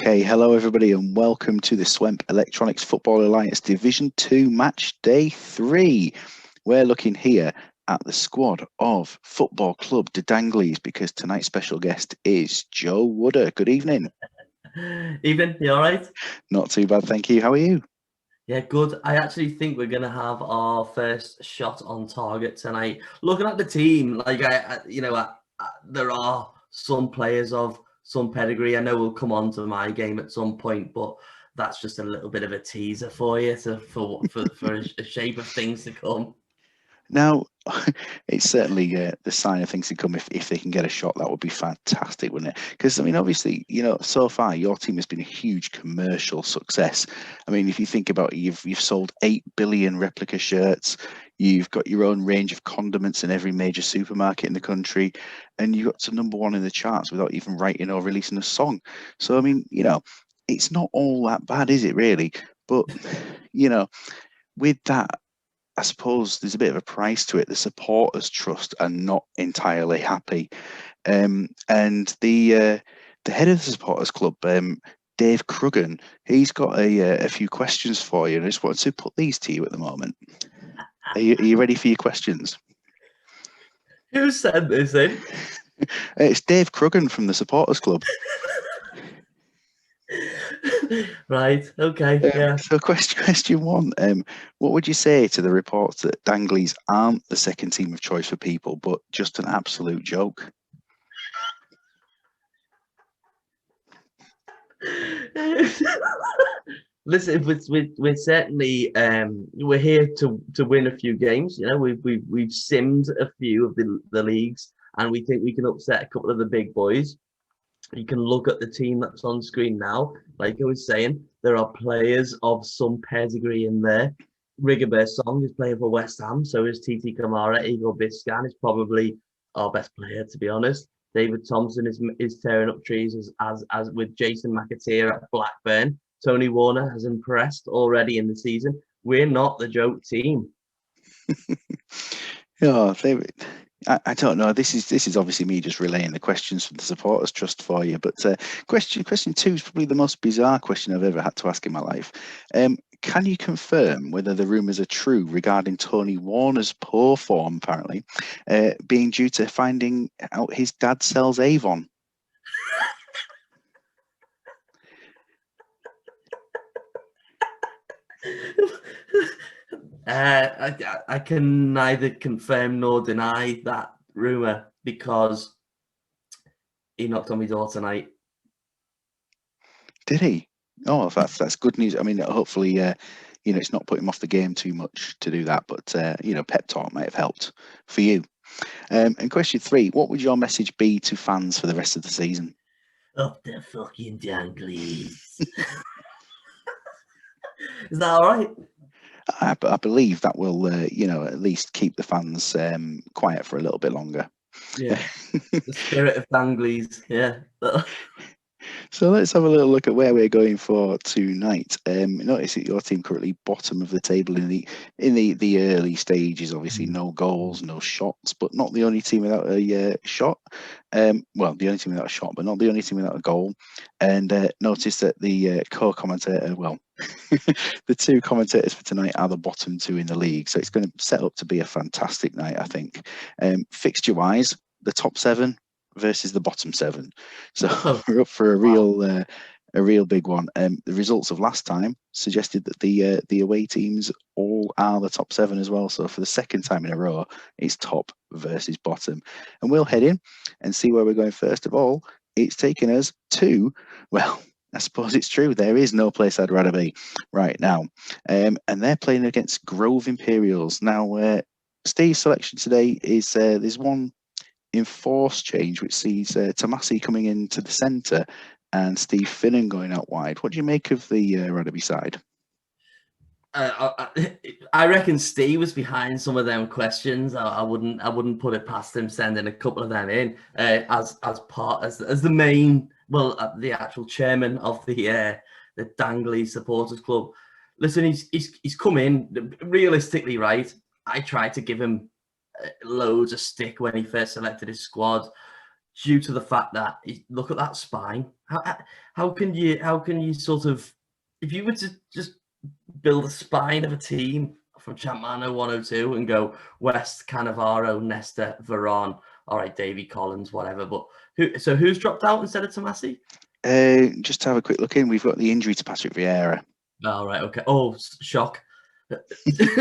Okay, hello everybody and welcome to the Swemp Electronics Football Alliance Division 2 Match Day 3. We're looking here at the squad of Football Club de Danglies because tonight's special guest is Joe Wooder. Good evening. Evening, you all right? Not too bad, thank you. How are you? Yeah, good. I actually think we're going to have our first shot on target tonight. Looking at the team, there are some players of some pedigree. I know we'll come on to my game at some point, but that's just a little bit of a teaser for you for a shape of things to come. Now, it's certainly the sign of things to come. If they can get a shot, that would be fantastic, wouldn't it? Because, I mean, obviously, so far, your team has been a huge commercial success. I mean, if you think about it, you've sold 8 billion replica shirts, you've got your own range of condiments in every major supermarket in the country, and you got to #1 in the charts without even writing or releasing a song. So, I mean, it's not all that bad, is it, really? But, with that, I suppose there's a bit of a price to it. The supporters trust are not entirely happy, and the head of the supporters club, Dave Cruggan, he's got a few questions for you, and I just wanted to put these to you at the moment. Are you ready for your questions? Who said this in? It's Dave Cruggan from the supporters club. Right, okay, yeah. So question one, what would you say to the reports that Danglies aren't the second team of choice for people, but just an absolute joke? Listen, we're certainly we're here to win a few games. We've simmed a few of the leagues, and we think we can upset a couple of the big boys. You can look at the team that's on screen now. Like I was saying, there are players of some pedigree in there. Rigobert Song is playing for West Ham, so is Titi Kamara. Igor Biscan is probably our best player, to be honest. David Thompson is tearing up trees as with Jason McAteer at Blackburn. Tony Warner has impressed already in the season. We're not the joke team. Oh, I don't know. This is obviously me just relaying the questions from the supporters trust for you. But question two is probably the most bizarre question I've ever had to ask in my life. Can you confirm whether the rumours are true regarding Tony Warner's poor form, apparently, being due to finding out his dad sells Avon? I can neither confirm nor deny that rumor because he knocked on my door tonight. Did he? Oh, that's good news. I mean, hopefully, it's not putting him off the game too much to do that. But pep talk might have helped for you. And question 3: what would your message be to fans for the rest of the season? Up the fucking Danglies. Is that all right? I believe that will, at least keep the fans quiet for a little bit longer. Yeah, the spirit of Danglies. Yeah. So let's have a little look at where we're going for tonight. Notice that your team currently bottom of the table in the early stages. Obviously, no goals, no shots, but not the only team without a shot. Well, the only team without a shot, but not the only team without a goal. And notice that the co-commentator, well, the two commentators for tonight are the bottom two in the league. So it's going to set up to be a fantastic night, I think. Fixture-wise, the top 7 versus the bottom 7, so we're up for a real big one. The results of last time suggested that the away teams all are the top 7 as well. So for the second time in a row, it's top versus bottom, and we'll head in and see where we're going. First of all, it's taken us to, well, I suppose it's true, there is no place I'd rather be right now, and they're playing against Grove Imperials. Now, Steve's selection today is there's one enforced change which sees Tomasi coming into the centre and Steve Finnan going out wide. What do you make of the Rugby side? I reckon Steve was behind some of them questions. I wouldn't put it past him sending a couple of them in as the main, the actual chairman of the Dangley Supporters Club. Listen, he's come in realistically, right? I tried to give him loads of stick when he first selected his squad. due to the fact that look at that spine. How can you sort of, if you were to just build a spine of a team from Champmano 102 and go West, Cannavaro, Nesta, Veron, all right, Davy Collins, whatever. But who's dropped out instead of Tomasi? Just to have a quick look in, we've got the injury to Patrick Vieira. All right, okay. Oh, shock.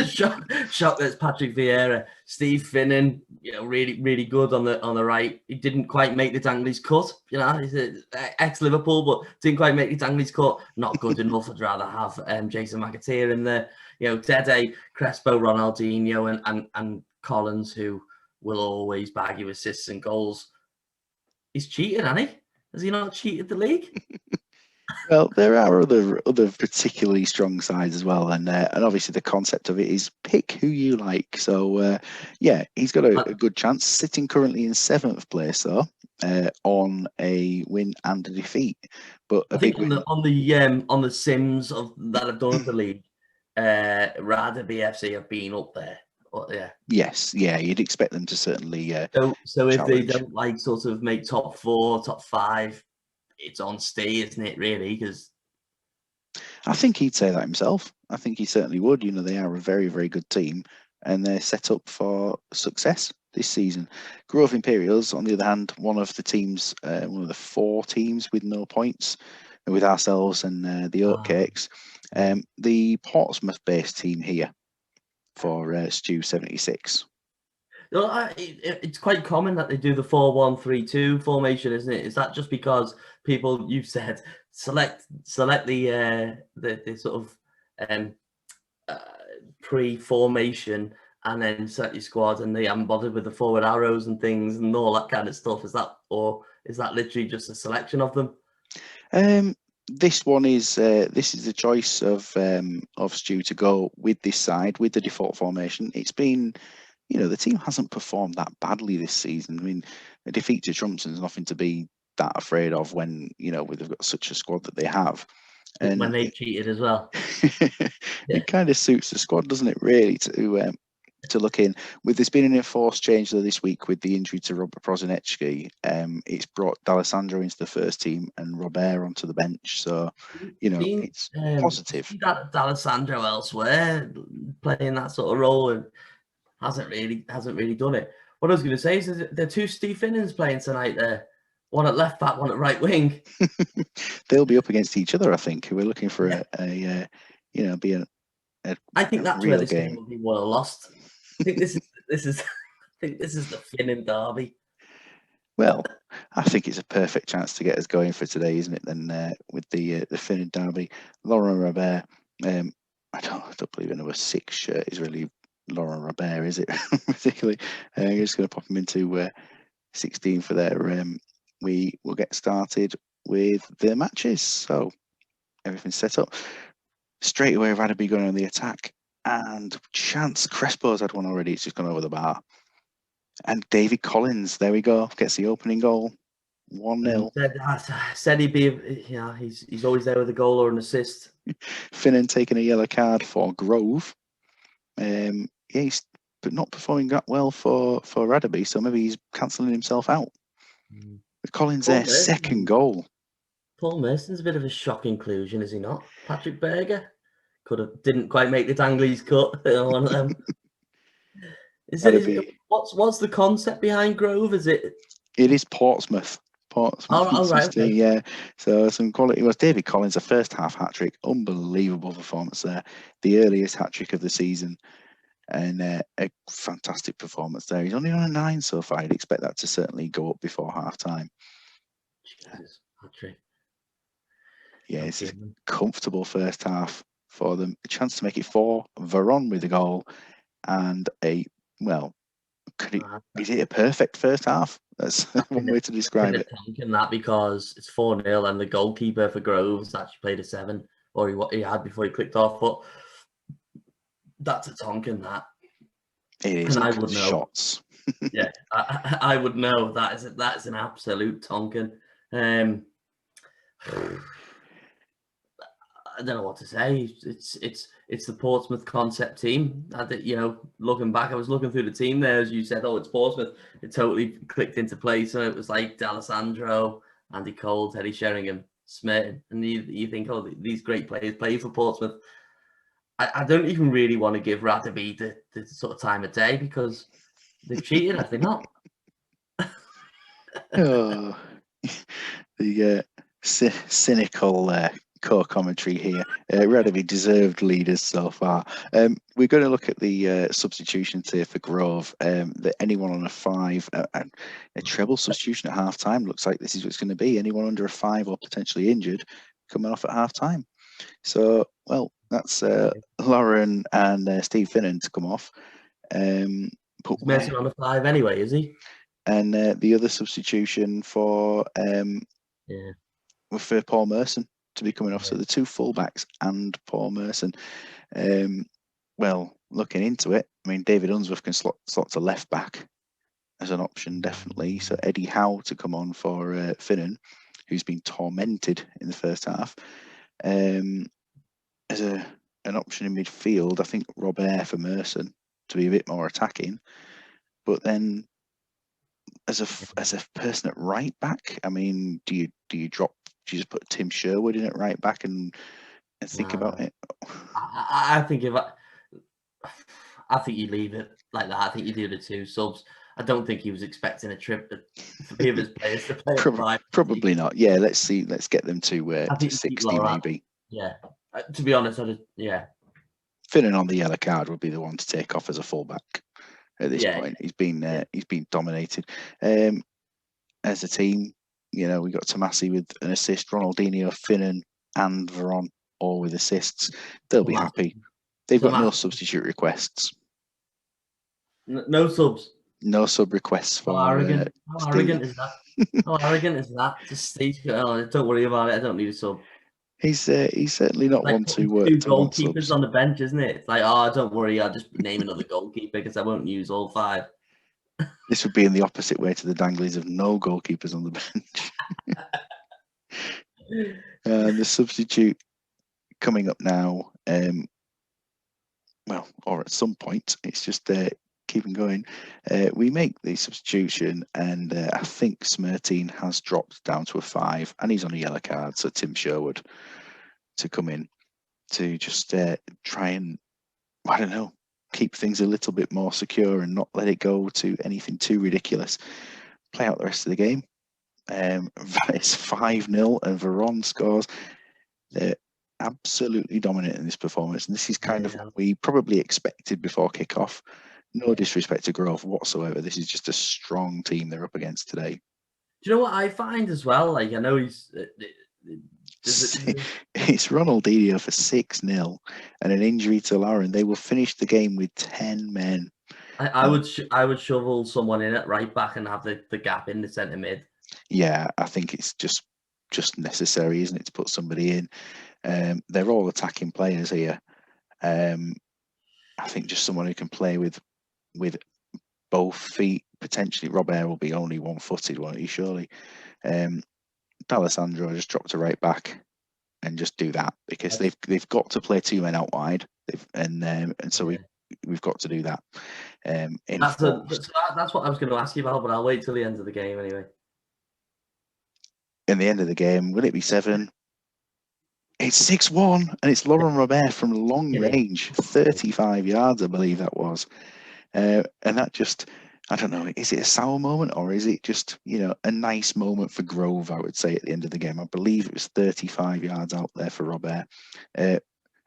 shock that's Patrick Vieira. Steve Finnan, really, really good on the right. He didn't quite make the Dangley's cut. He's an ex-Liverpool, but didn't quite make the Dangley's cut. Not good enough. I'd rather have Jason McAteer in there. Dede, Crespo, Ronaldinho, and Collins, who will always bag you assists and goals. He's cheated, hasn't he? Has he not cheated the league? Well, there are other particularly strong sides as well, and obviously the concept of it is pick who you like. So he's got a good chance, sitting currently in 7th place though, on a win and a defeat. But I think on the sims that have done the league, Rada BFC have been up there. Yeah. Yes, you'd expect them to certainly. So if they don't sort of make top 4, top 5. It's on stay, isn't it, really? Because I think he'd say that himself. I think he certainly would. They are a very, very good team, and they're set up for success this season. Grove Imperials, on the other hand, one of the 4 teams with no points, with ourselves and the Oatcakes. The Portsmouth-based team here for Stew 76. It's quite common that they do the 4-1-3-2 formation, isn't it? Is that just because people, you've said, select the sort of pre-formation and then set your squad, and they haven't bothered with the forward arrows and things and all that kind of stuff? Is that literally just a selection of them? This one is the choice of Stew to go with this side with the default formation. It's been. The team hasn't performed that badly this season. I mean, a defeat to Trumpson's nothing to be that afraid of when, they've got such a squad that they have. And when they cheated as well. It kind of suits the squad, doesn't it, really, to look in. With this being an enforced change though this week with the injury to Robert Prosinecki, it's brought D'Alessandro into the first team and Robert onto the bench. So, it's positive. D'Alessandro elsewhere playing that sort of role and hasn't really done it. What I was going to say is there are 2 Steve Finnans playing tonight there. One at left back, one at right wing. They'll be up against each other, I think. We're looking for I think that's where this game will be won or lost. I think this is the Finnan derby. Well, I think it's a perfect chance to get us going for today, isn't it? Then with the Finnan derby, Laurent Robert. I don't believe a number 6 shirt is really Laurent Robert, is it? Particularly, you're just going to pop him into 16 for there. We will get started with the matches. So everything's set up. Straight away, Radaby going on the attack, and chance Crespo's had one already. It's just gone over the bar. And David Collins, there we go, gets the opening goal. 1-0. Said he'd be. He's always there with a goal or an assist. Finnan taking a yellow card for Grove. He's but not performing that well for Radaby, so maybe he's cancelling himself out. With Collins there, second goal. Paul Mason's a bit of a shock inclusion, is he not? Patrick Berger didn't quite make the Dangley's cut. One of them. What's the concept behind Grove? Is it? It is Portsmouth. Oh, right, okay. Yeah. So some quality was David Collins, a first half hat trick, unbelievable performance there. The earliest hat trick of the season. And a fantastic performance there. He's only on a 9 so far. I'd expect that to certainly go up before half time. Yeah, it's a comfortable first half for them. A chance to make it 4. Veron with a goal and is it a perfect first half? That's one way to describe it. In that because it's 4-0 and the goalkeeper for Groves actually played a 7, or he had before he clicked off, but. That's a Tonkin, that. It is. And I would know. Shots. Yeah, I would know. That is an absolute Tonkin. I don't know what to say. It's it's the Portsmouth concept team. You know, looking back, I was looking through the team there, as you said, oh, it's Portsmouth. It totally clicked into place. So it was like D'Alessandro, Andy Cole, Teddy Sheringham, Smerton. And you think, oh, these great players play for Portsmouth. I don't even really want to give Radaby the sort of time of day because they've cheated, have they not? Oh, the cynical core-commentary here. Radaby deserved leaders so far. We're going to look at the substitutions here for Grove. That anyone on a 5, and a treble substitution at half-time. Looks like this is what's going to be. Anyone under a 5 or potentially injured coming off at half-time. So, well, that's Lauren and Steve Finnan to come off. He's messing on a 5 anyway, is he? And the other substitution for Paul Merson to be coming off. So the 2 fullbacks and Paul Merson. Well, looking into it, I mean, David Unsworth can slot to left back as an option, definitely. So Eddie Howe to come on for Finnan, who's been tormented in the first half. As an option in midfield, I think Robert for Merson to be a bit more attacking. But then as a person at right back, I mean, do you just put Tim Sherwood in at right back and think about it? I think I think you leave it like that. I think you do the 2 subs. I don't think he was expecting a trip for his players to play. Probably not. Yeah, let's see. Let's get them to 60 maybe. Yeah. To be honest, Finnan on the yellow card would be the one to take off as a fullback at this point. He's been dominated. As a team, you know, we got Tomasi with an assist, Ronaldinho, Finnan, and Veron all with assists. They'll be happy. They've got no substitute requests. No subs. No sub requests for. How arrogant is that? How arrogant is that? Just Steve, don't worry about it. I don't need a sub. He's certainly not one to 2 goalkeepers on the bench, isn't it? It's like, oh, don't worry, I'll just name another goalkeeper because I won't use all 5. This would be in the opposite way to the Danglies of no goalkeepers on the bench. The substitute coming up now, well, or at some point, it's just keeping going. We make the substitution, and I think Smerteen has dropped down to a 5, and he's on a yellow card. So Tim Sherwood to come in to just try and, I don't know, keep things a little bit more secure and not let it go to anything too ridiculous. Play out the rest of the game. It's 5-0, and Veron scores. They're absolutely dominant in this performance, and this is kind of what we probably expected before kickoff. No disrespect to Grove whatsoever. This is just a strong team they're up against today. Do you know what I find as well? Like, I know he's. It's Ronaldinho for 6-0 and an injury to Lauren. They will finish the game with 10 men. I would shovel someone in at right back and have the gap in the centre mid. Yeah, I think it's just necessary, isn't it, to put somebody in? They're all attacking players here. I think just someone who can play with both feet. Potentially, Robert will be only one-footed, won't he? Surely. D'Alessandro just drop to right back and just do that, because they've got to play 2 men out wide, and so we've got to do that. That's what I was going to ask you about, but I'll wait till the end of the game anyway. In the end of the game, will it be 7? It's 6-1, and it's Laurent Robert from long range, 35 yards, I believe that was. And that just, I don't know, is it a sour moment, or is it just, you know, a nice moment for Grove, I would say, at the end of the game. I believe it was 35 yards out there for Robert. A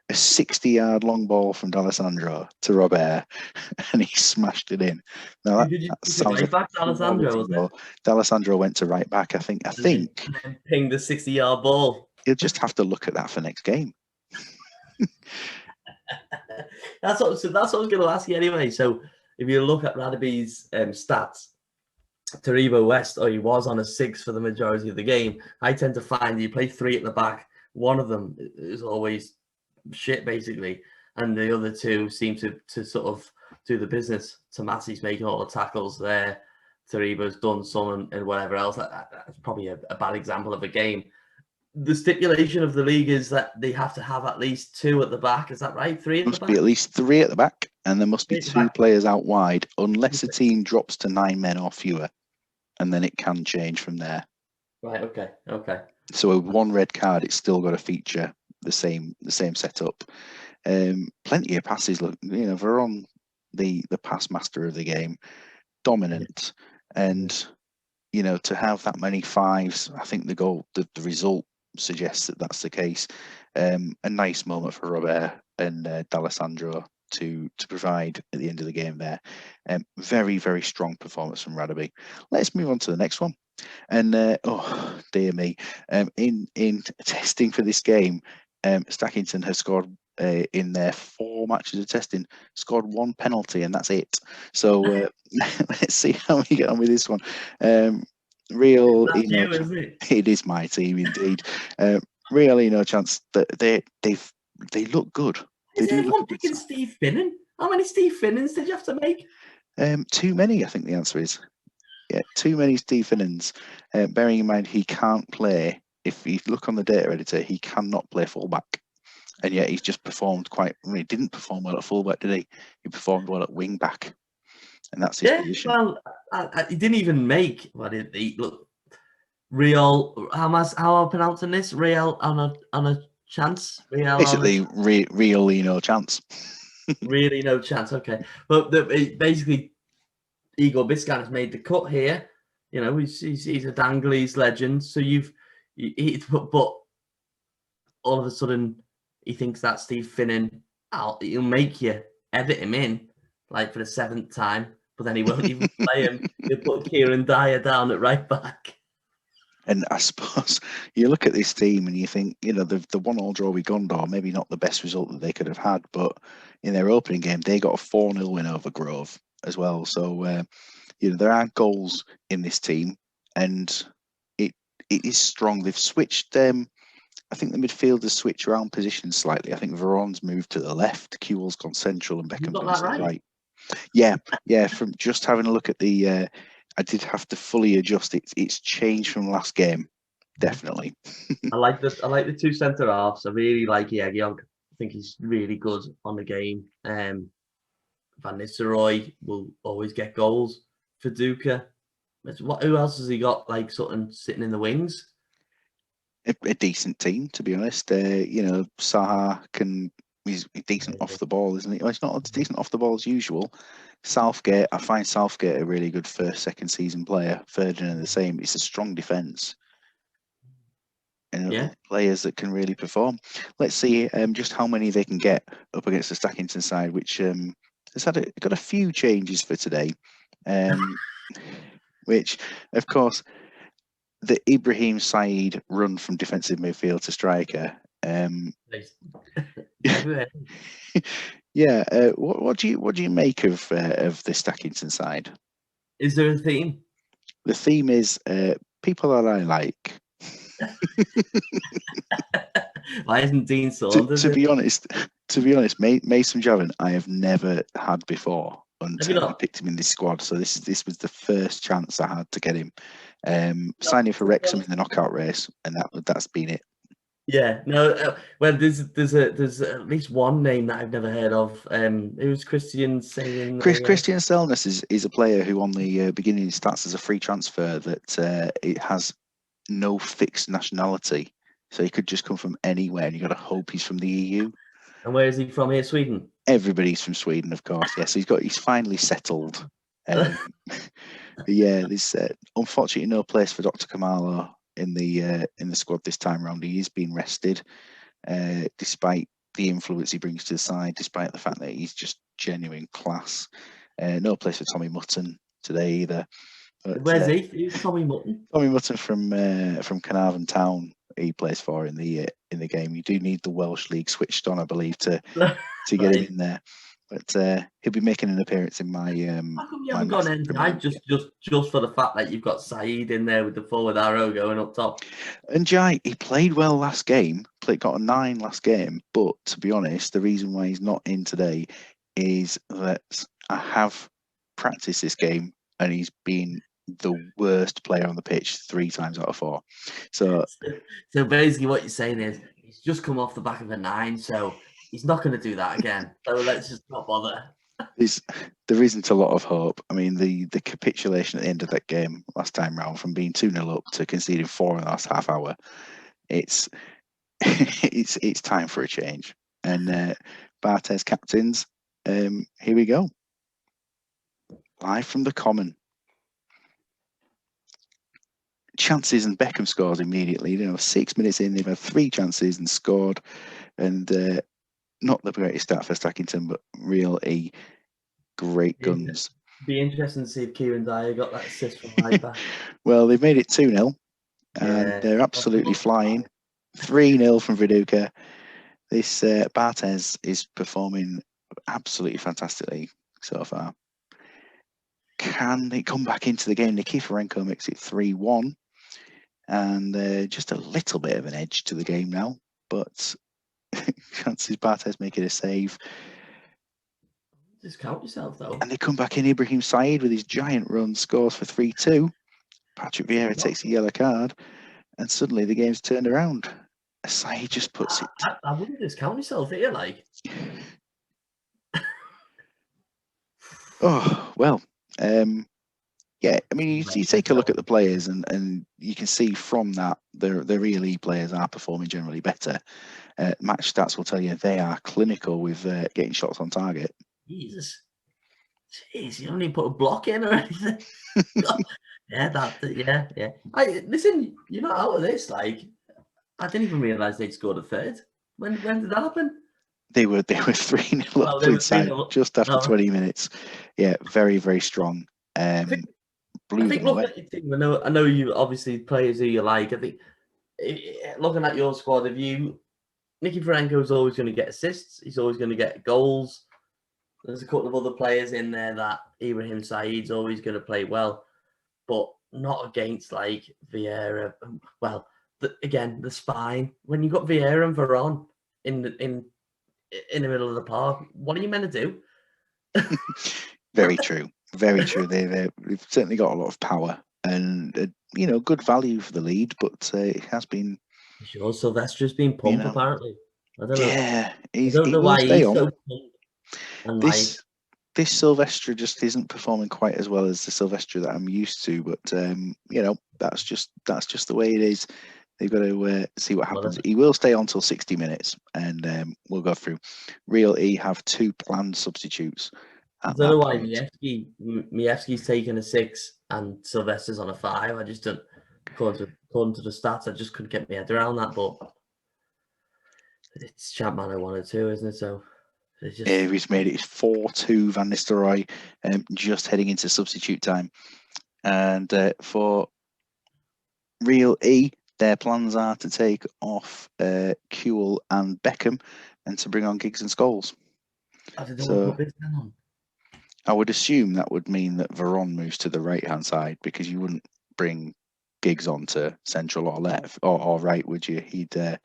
60-yard long ball from D'Alessandro to Robert, and he smashed it in. Now that sounds right back, D'Alessandro, was it? D'Alessandro went to right back, I think. And pinged the 60-yard ball. You'll just have to look at that for next game. That's what I was going to ask you anyway. So if you look at Radaby's stats, Taribo West, he was on a 6 for the majority of the game. I tend to find you play 3 at the back. One of them is always shit, basically, and the other 2 seem to sort of do the business. Tomasi's making all the tackles there. Taribo's done some and whatever else. That's probably a bad example of a game. the stipulation of the league is that they have to have at least 2 at the back. Is that right? 3 at the Must back? be at least 3 at the back, and there must be 3 at the 2 back. players out wide, unless a team drops to 9 men or fewer, and then it can change from there. Right. Okay. Okay. So with 1 red card, it's still got to feature the same setup. Plenty of passes. Look, Veron, the pass master of the game, dominant, and to have that many 5s, I think the result suggests that that's the case. A nice moment for Robert and D'Alessandro to provide at the end of the game there. Very, very strong performance from Radaby. Let's move on to the next one. And oh dear me, in testing for this game, Stackington has scored in their 4 matches of testing, scored 1 penalty, and that's it. So let's see how we get on with this one. Real, That's you, isn't it? It is my team indeed. Really, no chance that they look good. Is everyone picking Steve Finnan? How many Steve Finnans did you have to make? Too many, I think the answer is. Yeah, too many Steve Finnans. Bearing in mind he can't play. If you look on the data editor, he cannot play fullback, and yet he's just performed he didn't perform well at fullback, did he? He performed well at wing back, and that's his position. Well, he didn't even make. What did he look? Real. How am I pronouncing this? Real on a chance. Real. Basically, really no chance. Really no chance. Okay, but basically, Igor Biscan has made the cut here. He's a Dangley's legend. So but all of a sudden he thinks that Steve Finnan, he'll make you edit him in like for the 7th time, but then he won't even play him. He'll put Kieran Dyer down at right back. And I suppose you look at this team and you think, the 1-1 draw with Gondor, maybe not the best result that they could have had, but in their opening game, they got a 4-0 win over Grove as well. So, there are goals in this team, and it is strong. They've switched them. I think the midfielders switch around positions slightly. I think Veron's moved to the left, Kewell's gone central, and Beckham's gone to the right. Yeah. From just having a look at the, I did have to fully adjust. It's changed from last game, definitely. I like the 2 centre halves. I really like Yegiog. I think he's really good on the game. Van Nistelrooy will always get goals for Duca. Who else has he got? Like something sitting in the wings. A decent team, to be honest. Saha he's decent off the ball, isn't he? Well, he's not as decent off the ball as usual. Southgate, I find Southgate a really good first, second season player. Ferdinand the same. It's a strong defence. Players that can really perform. Let's see just how many they can get up against the Stackington side, which has got a few changes for today. Which, of course, the Ibrahim Said run from defensive midfield to striker. Yeah. What do you make of the Stackington side? Is there a theme? The theme is people that I like. Why isn't Dean Saunders? To be honest, Mason Javan I have never had before until I picked him in this squad. So this was the first chance I had to get him. Signing for Wrexham in the knockout race, and that's been it. Yeah, no. Well, there's at least one name that I've never heard of. It was Christian saying. Christian Selness is a player who on the beginning stats as a free transfer that it has no fixed nationality, so he could just come from anywhere, and you got to hope he's from the EU. And where is he from? Here, Sweden. Everybody's from Sweden, of course. Yes, he's finally settled. Yeah, there's unfortunately no place for Dr. Kamalo in the squad this time around. He is being rested, despite the influence he brings to the side, despite the fact that he's just genuine class. No place for Tommy Mutton today either. But, where's he? Who's Tommy Mutton? Tommy Mutton from Carnarvon Town. He plays for in the game. You do need the Welsh league switched on, I believe, to get him in there. But he'll be making an appearance in my. How come you haven't got an NTI just for the fact that you've got Saeed in there with the forward arrow going up top? And Jai, he played well last game. Got a 9 last game. But to be honest, the reason why he's not in today is that I have practiced this game and he's been the worst player on the pitch 3 times out of 4. So basically what you're saying is he's just come off the back of a 9, so he's not going to do that again. So let's just not bother. there isn't a lot of hope. I mean, the capitulation at the end of that game last time round, from being 2-0 up to conceding 4 in the last half hour, it's it's time for a change. And Bartes captains, here we go. Live from the Common. Chances, and Beckham scores immediately. 6 minutes in, they've had 3 chances and scored. And not the greatest start for Stackington, but really great guns. Be interesting to see if Kieran Dyer got that assist from right back. Well, they've made it 2-0, and they're absolutely flying. 3-0 from Viduka. This Bartes is performing absolutely fantastically so far. Can they come back into the game? Nikiforenko makes it 3-1, and just a little bit of an edge to the game now, but chances Bartes making a save. Just count yourself, though. And they come back in. Ibrahim Said with his giant run scores for 3-2. Patrick Vieira takes a yellow card, and suddenly the game's turned around. Said just puts it. I wouldn't discount yourself here, like. Oh well, yeah. I mean, you take a look at the players, and you can see from that the real league players are performing generally better. Match stats will tell you they are clinical with getting shots on target. Jesus. Jeez, you don't even put a block in or anything. Yeah. Listen, you're not out of this. Like, I didn't even realise they'd scored a third. When did that happen? They were 3-0 up inside just after 20 minutes. Yeah, very, very strong. Blew them away. At your team, I know you obviously players who you like. I think looking at your squad, Nikiforenko's always going to get assists. He's always going to get goals. There's a couple of other players in there that Ibrahim Said's always going to play well, but not against like Vieira. Well, the spine. When you've got Vieira and Varane in the middle of the park, what are you meant to do? Very true. Very true. They've certainly got a lot of power and good value for the lead, but it has been. Sure, Sylvester's been pumped apparently. I don't know. Yeah, I don't know why he's so pumped. And this Sylvester just isn't performing quite as well as the Sylvester that I'm used to, but that's just the way it is. They've got to see what happens. He will stay on till 60 minutes, and we'll go through. Real E have 2 planned substitutes. I don't know why Mievski's taking a 6 and Sylvester's on a 5. I just don't. According to the stats, I just couldn't get my head around that. But it's Champman 1 or 2, isn't it? So. He's made it 4-2 Van Nistelrooy, just heading into substitute time. And for Real E, their plans are to take off Kewell and Beckham and to bring on Giggs and Scholes. I would assume that would mean that Varane moves to the right-hand side, because you wouldn't bring Giggs on to central or left or right, would you? He'd put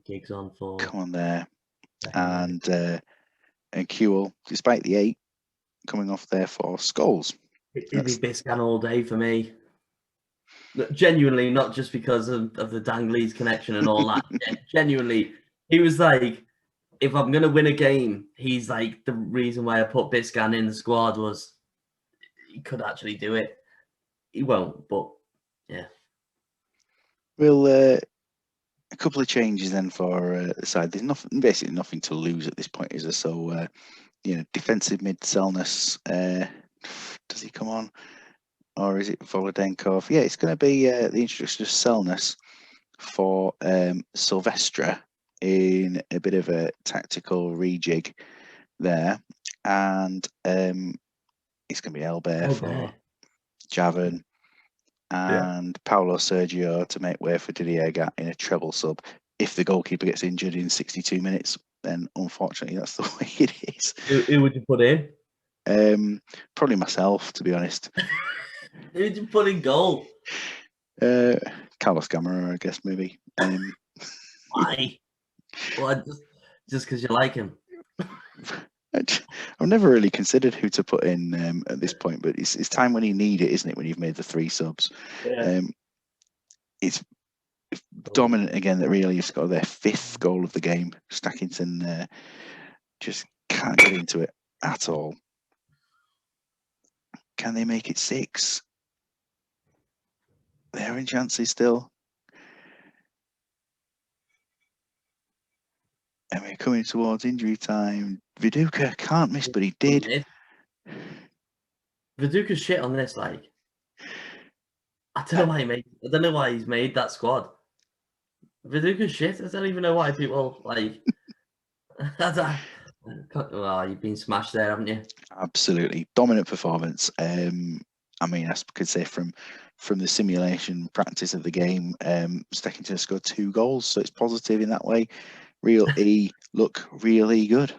Giggs on for. Come on there. And Kewell, despite the 8, coming off there for Scholes. It'd be Biscan all day for me. Genuinely, not just because of the Dangley's connection and all that. Genuinely, he was like, if I'm going to win a game, he's like, the reason why I put Biscan in the squad was he could actually do it. He won't, but yeah. Well, a couple of changes then for the side. There's basically nothing to lose at this point, is there? So, defensive mid Selness. Does he come on, or is it Volodenkov? Yeah, it's going to be the introduction of Selness for Sylvestre in a bit of a tactical rejig there, and it's going to be Elbert for Javan. And Paulo Sergio to make way for Didier Gat in a treble sub. If the goalkeeper gets injured in 62 minutes, then unfortunately that's the way it is. Who would you put in? Probably myself, to be honest. Who would you put in goal? Carlos Gamera, I guess, maybe. Why? Well, just because you like him? I've never really considered who to put in at this point, but it's time when you need it, isn't it? When you've made the 3 subs, Yeah. It's dominant again that really has got their 5th goal of the game. Stackington just can't get into it at all. Can they make it 6? They're in chances still. And we're coming towards injury time. Viduka can't miss, but he did. Viduka's shit on this, like. I don't know why I don't know why he's made that squad. Viduka's shit. I don't even know why people like. Well, you've been smashed there, haven't you? Absolutely dominant performance. I mean, I could say from the simulation practice of the game, Steckington scored 2 goals, so it's positive in that way. Real E look really good.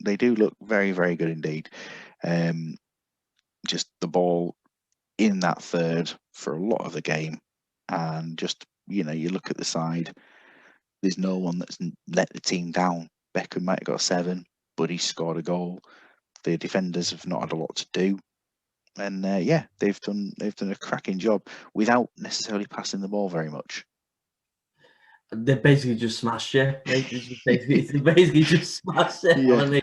They do look very, very good indeed. Just the ball in that third for a lot of the game, and just you look at the side. There's no one that's let the team down. Beckham might have got 7, but he scored a goal. The defenders have not had a lot to do, and yeah, they've done a cracking job without necessarily passing the ball very much. They basically just smashed you. They basically just smashed it. Yeah.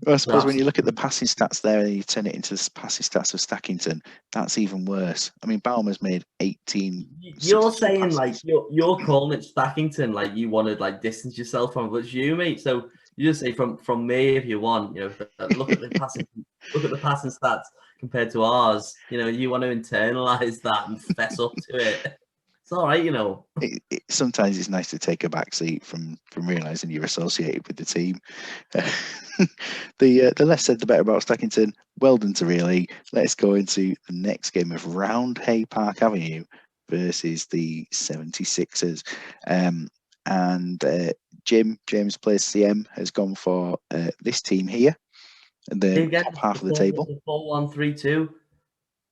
Well, I suppose when you look at the Absolutely. passing stats there and you turn it into the passing stats of Stackington, that's even worse. I mean, Baumer's made 18. You're saying passes. like you're calling it Stackington, like you want to like distance yourself from it, but it's you, mate. So you just say from me if you want. Look at the passing stats compared to ours. You want to internalize that and fess up to it. It's all right, Sometimes it's nice to take a back seat from realizing you're associated with the team. The less said, the better about Stackington. Well done to really. Let's go into the next game of Roundhay Park Avenue versus the 76ers. And James plays CM, has gone for this team here, the top half of the table. The 4-1-3-2.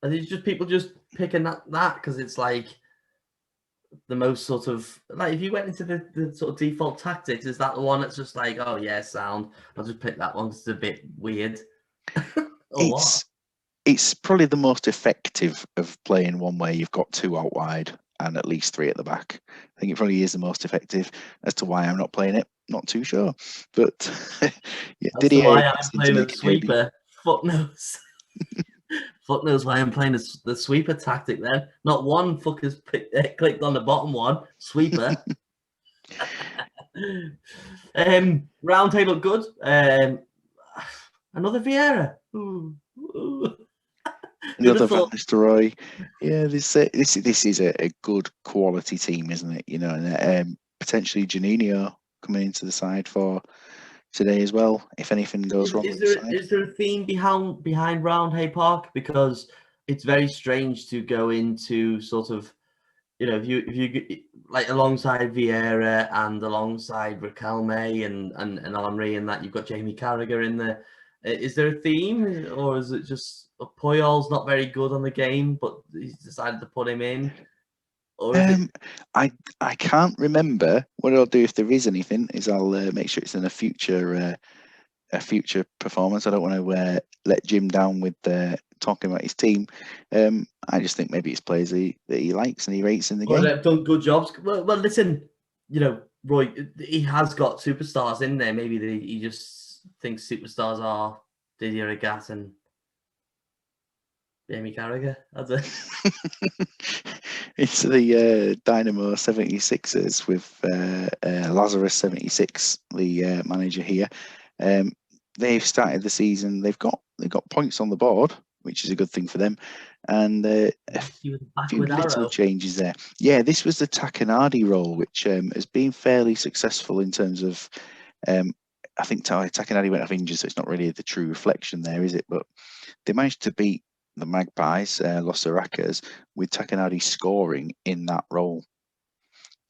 Are these just people just picking that because it's like the most sort of like if you went into the sort of default tactics, is that the one that's just like, oh yeah, sound, I'll just pick that one because it's a bit weird? It's probably the most effective of playing one where you've got 2 out wide and at least 3 at the back. I think it probably is the most effective. As to why I'm not playing it, not too sure. But yeah, that's why I'm playing a sweeper. Footnotes. Footnotes why I'm playing the sweeper tactic then. Not one fucker's clicked on the bottom one. Sweeper. Roundhay look good. Another Vieira. Another Van Nistelrooy. Yeah, this is a good quality team, isn't it? And potentially Janino coming into the side for today as well. If anything goes wrong, is there a theme behind Roundhay Park? Because it's very strange to go into sort of, if you like alongside Vieira and alongside Riquelme and Henry and that, you've got Jamie Carragher in there. Is there a theme, or is it just Puyol's not very good on the game, but he's decided to put him in? Or I can't remember. What I'll do if there is anything is I'll make sure it's in a future performance. I don't want to let Jim down with talking about his team. I just think maybe it's players that he likes and he rates in the game. They've done good jobs. Well, listen, Roy, he has got superstars in there. Maybe he just thinks superstars are Didier Agat and Jamie Carragher. That's it. It's the Dynamo 76ers with Lazarus 76, the manager here. They've started the season. They've got points on the board, which is a good thing for them, and a few little changes there. Yeah, this was the Takanadi role, which has been fairly successful in terms of. I think Takanadi went off injured, so it's not really the true reflection there, is it? But they managed to beat the Magpies, Los Aracas, with Takanadi scoring in that role.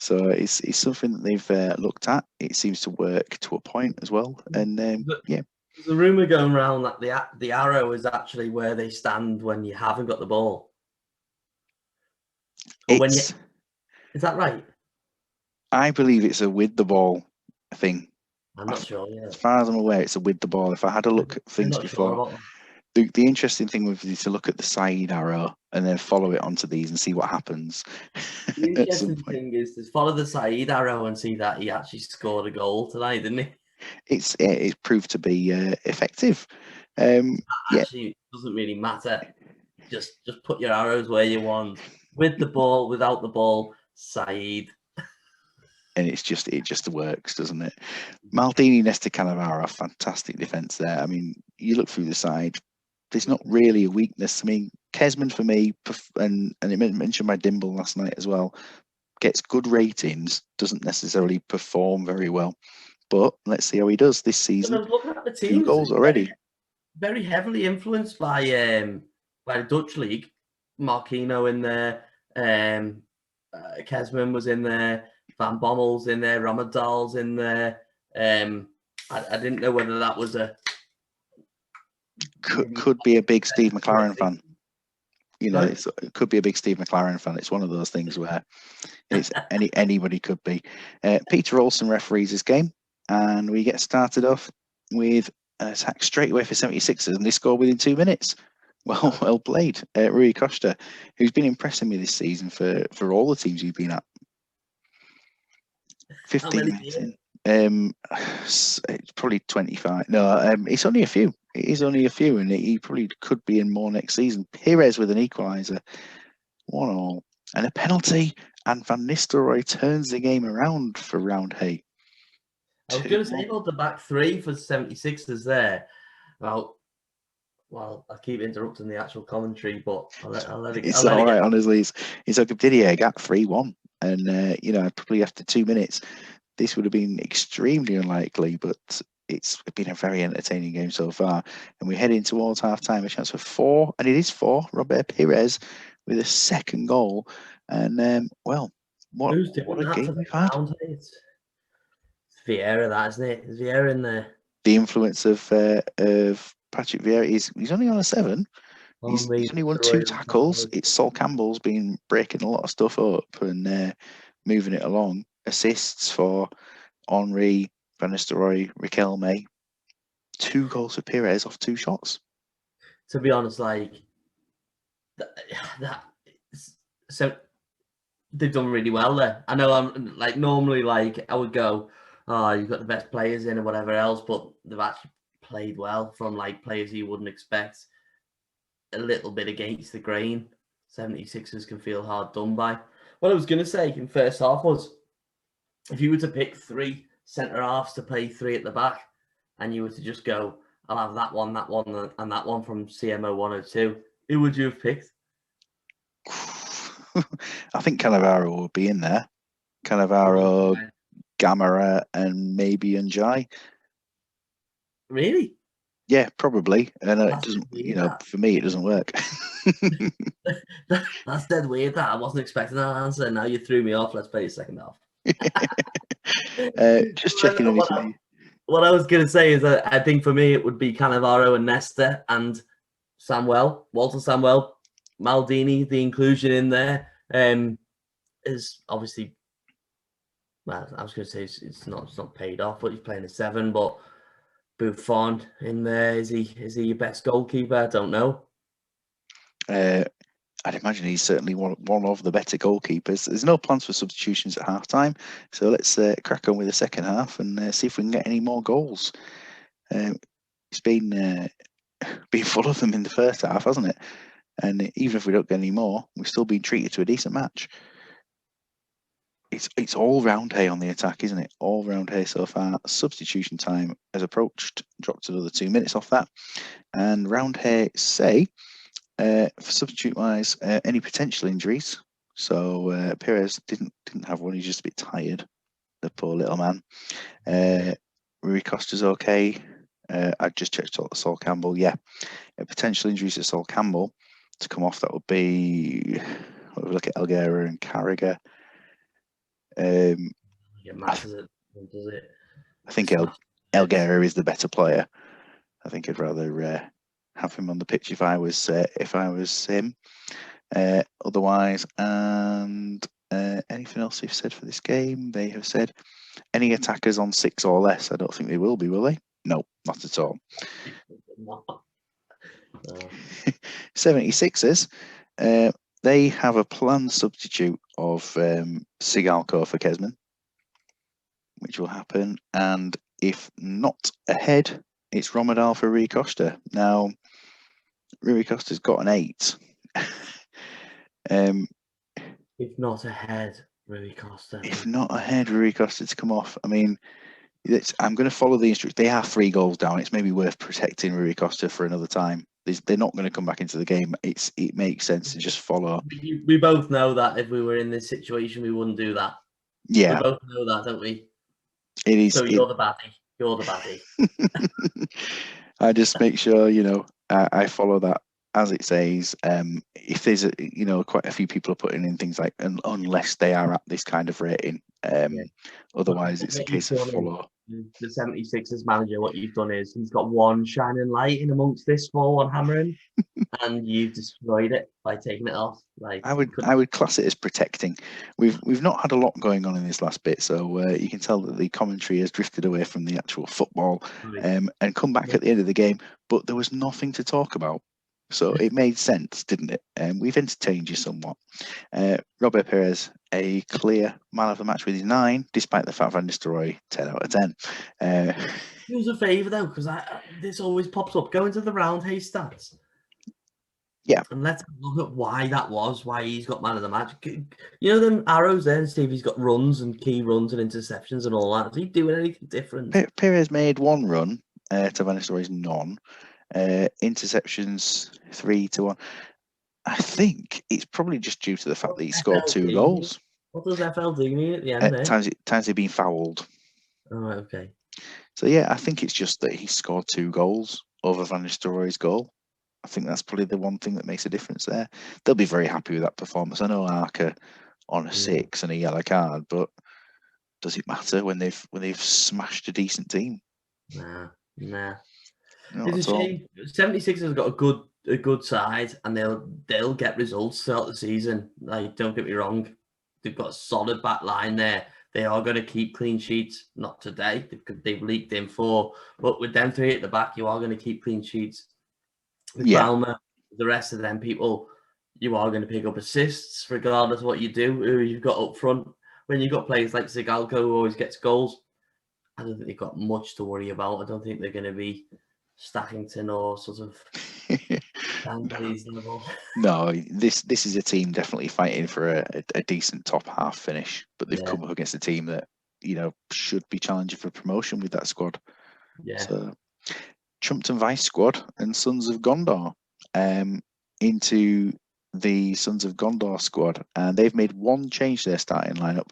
So it's something that they've looked at. It seems to work to a point as well. And yeah. There's a rumour going around that the arrow is actually where they stand when you haven't got the ball. Or is that right? I believe it's a with the ball thing. I'm not sure. Yeah, As far as I'm aware, it's a with the ball. If I had a look at I'm things not sure before, about the interesting thing would be to look at the side arrow and then follow it onto these and see what happens the at some interesting point. thing is to follow the Saeed arrow and see that he actually scored a goal tonight, didn't he? It's proved to be effective. Yeah, Actually, it doesn't really matter. Just put your arrows where you want. With the ball, without the ball, Saeed. and it just works, doesn't it? Maldini, Nesta, Cannavaro, fantastic defence there. I mean, you look through the side, there's not really a weakness. I mean, Kesman for me, and it mentioned by Dimble last night as well, gets good ratings, doesn't necessarily perform very well. But let's see how he does this But I season. was looking at the 2 teams, goals already. very heavily influenced by the Dutch league. Marquino in there, Kesman was in there, Van Bommel's in there, Ramadal's in there. I didn't know whether that was a Could be a big Steve McLaren fan. You know, Sorry? it could be a big Steve McLaren fan. It's one of those things where it's anybody could be. Peter Olsen referees this game, and we get started off with an attack straight away for 76ers, and they score within 2 minutes. Well played, Rui Costa, who's been impressing me this season for all the teams you've been at. 15 minutes in. It's probably 25. No, it's only a few. It is only a few, and he probably could be in more next season. Perez with an equaliser, 1-1, and a penalty, and Van Nistelrooy turns the game around for Roundhay. I was going to say about the back three for 76ers there. Well, I keep interrupting the actual commentary, but I'll let it. It's all right, honestly. It's like a video gap 3-1, and probably after 2 minutes, this would have been extremely unlikely, but it's been a very entertaining game so far. And we're heading towards half time, a chance for 4, and it is 4. Robert Pires with a second goal. And what a game we've had. It's Vieira, that isn't it? Is Vieira in there? The influence of Patrick Vieira he's only on a 7. He's only won 2 tackles. It's Sol Campbell's been breaking a lot of stuff up and moving it along. Assists for Henry, Van Nistelrooy, Riquelme. 2 goals for Pires off 2 shots. To be honest, so they've done really well there. I know I'm normally I would go, oh, you've got the best players in or whatever else, but they've actually played well from players you wouldn't expect. A little bit against the grain. 76ers can feel hard done by. What I was going to say in first half was, if you were to pick 3 centre halves to play 3 at the back, and you were to just go, I'll have that one, and that one from CMO 102, who would you have picked? I think Cannavaro would be in there. Cannavaro, Gamera, and maybe Njai. Really? Yeah, probably. And it doesn't, for me, it doesn't work. That's dead weird. That I wasn't expecting that answer. Now you threw me off. Let's play the second half. Just checking anything. What I was going to say is that I think for me it would be Cannavaro and Nesta and Walter Samuel, Maldini. The inclusion in there is obviously, well, I was going to say it's not paid off, but he's playing a 7. But Buffon in there, is he your best goalkeeper? I don't know. I'd imagine he's certainly one of the better goalkeepers. There's no plans for substitutions at half time, so let's crack on with the second half and see if we can get any more goals. It's been full of them in the first half, hasn't it? And even if we don't get any more, we've still been treated to a decent match. It's all Roundhay on the attack, isn't it? All Roundhay so far. Substitution time has approached, dropped another 2 minutes off that, and Roundhay say, for substitute wise, any potential injuries. So Perez didn't have one. He's just a bit tired, the poor little man. Rui Costa's okay. I just checked Sol Campbell. Yeah, potential injuries to Sol Campbell to come off. That would be, we look at Elguera and Carragher. It matters, does it? I think Elguera is the better player. I think I'd rather have him on the pitch if I was him. Otherwise, and anything else they've said for this game? They have said Any attackers on 6 or less? I don't think they will be, will they? No, not at all. 76ers, they have a planned substitute of Sigalko for Kesman, which will happen. And if not ahead, it's Romadal for Rui Costa. Now, Rui Costa's got an 8. If not ahead, Rui Costa. If not ahead, Rui Costa to come off. I mean, I'm going to follow the instructions. They are 3 goals down. It's maybe worth protecting Rui Costa for another time. They're not going to come back into the game. It makes sense to just follow. We both know that if we were in this situation, we wouldn't do that. Yeah, we both know that, don't we? It is. So you're the baddie. You're the baddie. I just make sure I follow that as it says. If there's quite a few people are putting in things like unless they are at this kind of rating. Otherwise, it's a case of follow. The 76ers manager, what you've done is he's got one shining light in amongst this 4-1 hammering, and you've destroyed it by taking it off. Like I would class it as protecting. We've not had a lot going on in this last bit, so you can tell that the commentary has drifted away from the actual football, and come back at the end of the game. But there was nothing to talk about, so it made sense, didn't it? We've entertained you somewhat. Robert Perez, a clear man of the match with his 9, despite the fact Van Nistelrooy 10 out of 10. It was a favour though, because this always pops up. Go into the round hay stats. Yeah. And let's look at why he's got man of the match. You know them arrows there, Steve? He's got runs and key runs and interceptions and all that. Is he doing anything different? Perez made 1 run to Van Nistelrooy's none. Interceptions 3-1. I think it's probably just due to the fact that he scored 2 goals. What does FLD mean at the end there? Times he's been fouled. Oh, okay. So yeah, I think it's just that he scored 2 goals over Van Nistelrooy's goal. I think that's probably the one thing that makes a difference there. They'll be very happy with that performance. I know Arca on a 6 and a yellow card, but does it matter when they've smashed a decent team? Nah. Not It's a shame. 76ers have got a good side, and they'll get results throughout the season. Like, don't get me wrong, they've got a solid back line there. They are going to keep clean sheets. Not today. They've leaked in 4, but with them 3 at the back, you are going to keep clean sheets. With Balmer, the rest of them people, you are going to pick up assists regardless of what you do. Who you've got up front. When you've got players like Sigalko who always gets goals, I don't think they've got much to worry about. I don't think they're going to be Stackington or sort of level. No, this is a team definitely fighting for a decent top half finish, but they've come up against a team that should be challenging for promotion with that squad. Yeah. So Trumpton Vice squad and Sons of Gondor into the Sons of Gondor squad, and they've made 1 change to their starting lineup.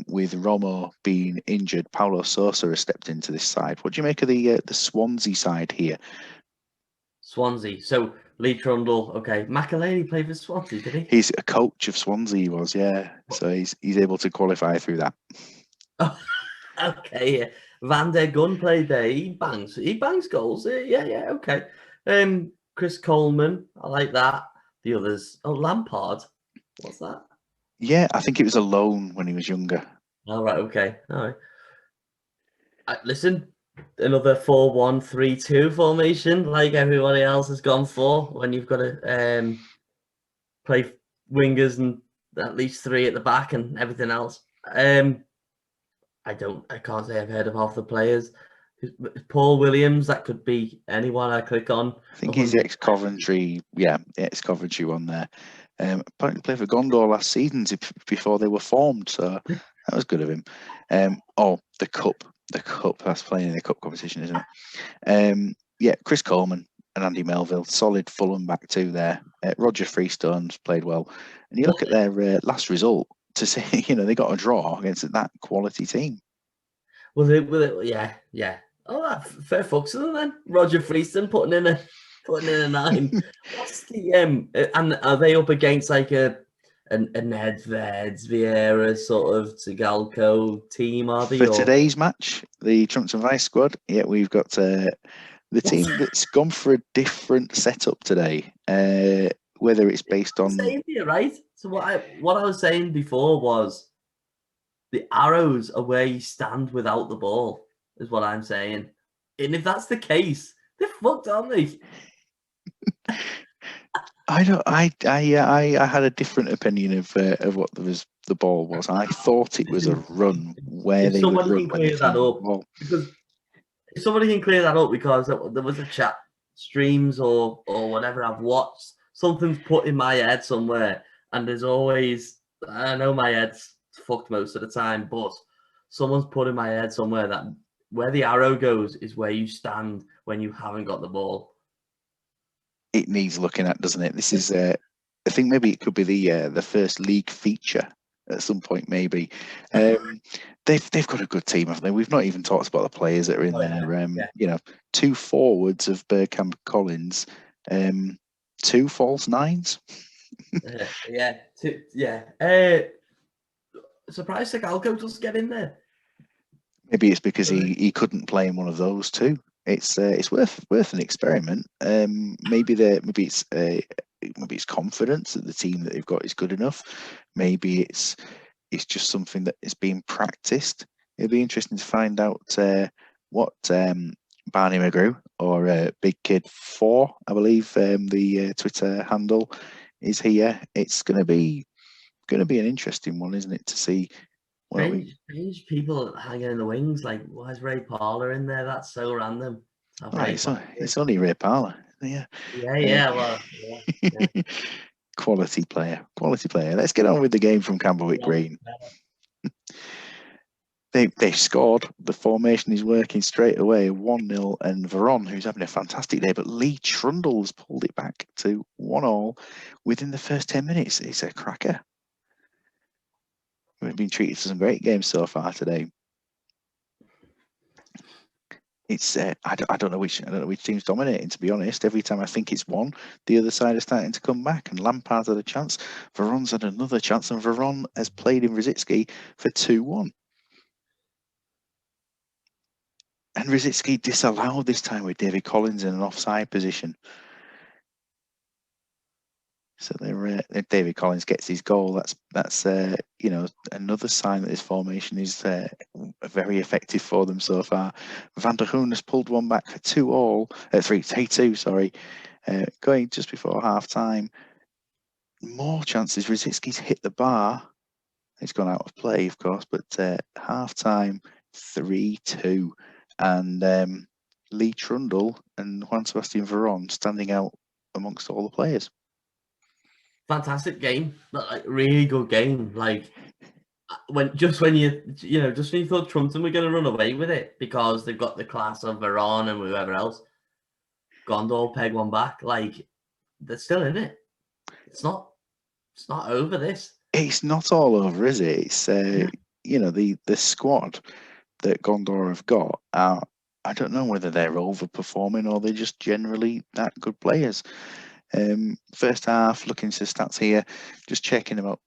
With Romo being injured, Paulo Sosa has stepped into this side. What do you make of the Swansea side here? Swansea. So Lee Trundle, okay. McAleny played for Swansea, did he? He's a coach of Swansea, he was, yeah. So he's able to qualify through that. Oh, okay, yeah. Van der Gun played there. He bangs goals. Yeah, okay. Chris Coleman, I like that. The others, Lampard. What's that? Yeah, I think it was a loan when he was younger. All right, okay. All right. Listen, another 4-1-3-2 formation, like everybody else has gone for when you've got to play wingers and at least 3 at the back and everything else. I can't say I've heard of half the players. Paul Williams, that could be anyone I click on. I think he's ex-Coventry. Yeah, ex-Coventry one there. Apparently played for Gondor last season before they were formed, so that was good of him. The cup, that's playing in the cup competition, isn't it? Chris Coleman and Andy Melville, solid Fulham back 2 there. Roger Freestone's played well, and you look at their last result to say, they got a draw against that quality team. Yeah. Oh, fair fucks to them then. Roger Freestone putting in a 9. What's the and are they up against like a Nedved, Vieira sort of Sigalko team? Are they for today's match? The Trumpton Vice squad. Yeah, we've got the team that's gone for a different setup today. Whether it's based on same here, right? So what I was saying before was The arrows are where you stand without the ball, is what I'm saying. And if that's the case, they're fucked, aren't they? I don't. I had a different opinion of what the ball was. I thought it was a run where If they would somebody run can when they clear that found the up, ball. because if somebody can clear that up, because there was a chat streams or whatever I've watched, something's put in my head somewhere, and there's always, I know my head's fucked most of the time, but someone's put in my head somewhere that where the arrow goes is where you stand when you haven't got the ball. It needs looking at, doesn't it? This is. I think maybe it could be the first league feature at some point. Maybe they've got a good team, haven't they? We've not even talked about the players that are in there. Yeah. You know, 2 forwards of Bergkamp Collins, 2 false nines. Surprised Sigalko doesn't get in there. Maybe it's because he couldn't play in one of those two. It's worth an experiment. Maybe it's confidence that the team that they've got is good enough. Maybe it's just something that is being practiced. It'll be interesting to find out what Barney McGrew or Big Kid 4, I believe the Twitter handle is here. It's going to be an interesting one, isn't it, to see. Strange people hanging in the wings. Like, why is Ray Parler in there? That's so random. It's only Ray Parler. Yeah. Well, yeah. Quality player. Let's get on with the game from Camberwick Green. They scored. The formation is working straight away. 1-0, and Veron, who's having a fantastic day, but Lee Trundle's pulled it back to 1-1 within the first 10 minutes. It's a cracker. We've been treated to some great games so far today. It's I don't know which team's dominating, to be honest. Every time I think it's one, the other side is starting to come back, and Lampard's had a chance. Veron's had another chance, and Veron has played in Rosicki for 2-1. And Rosicki disallowed this time with David Collins in an offside position. So David Collins gets his goal. That's another sign that this formation is very effective for them so far. Van der Hoen has pulled one back for 3-2. Sorry, going just before half time. More chances. Rosicki's hit the bar. It's gone out of play, of course, but half time 3-2, and Lee Trundle and Juan Sebastian Veron standing out amongst all the players. Fantastic game, like really good game. Like when you thought Trumpton were going to run away with it because they've got the class of Veron and whoever else, Gondor peg one back. Like they're still in it. It's not over this. It's not all over, is it? It's the squad that Gondor have got. I don't know whether they're overperforming or they're just generally that good players. First half, looking to stats here, just checking about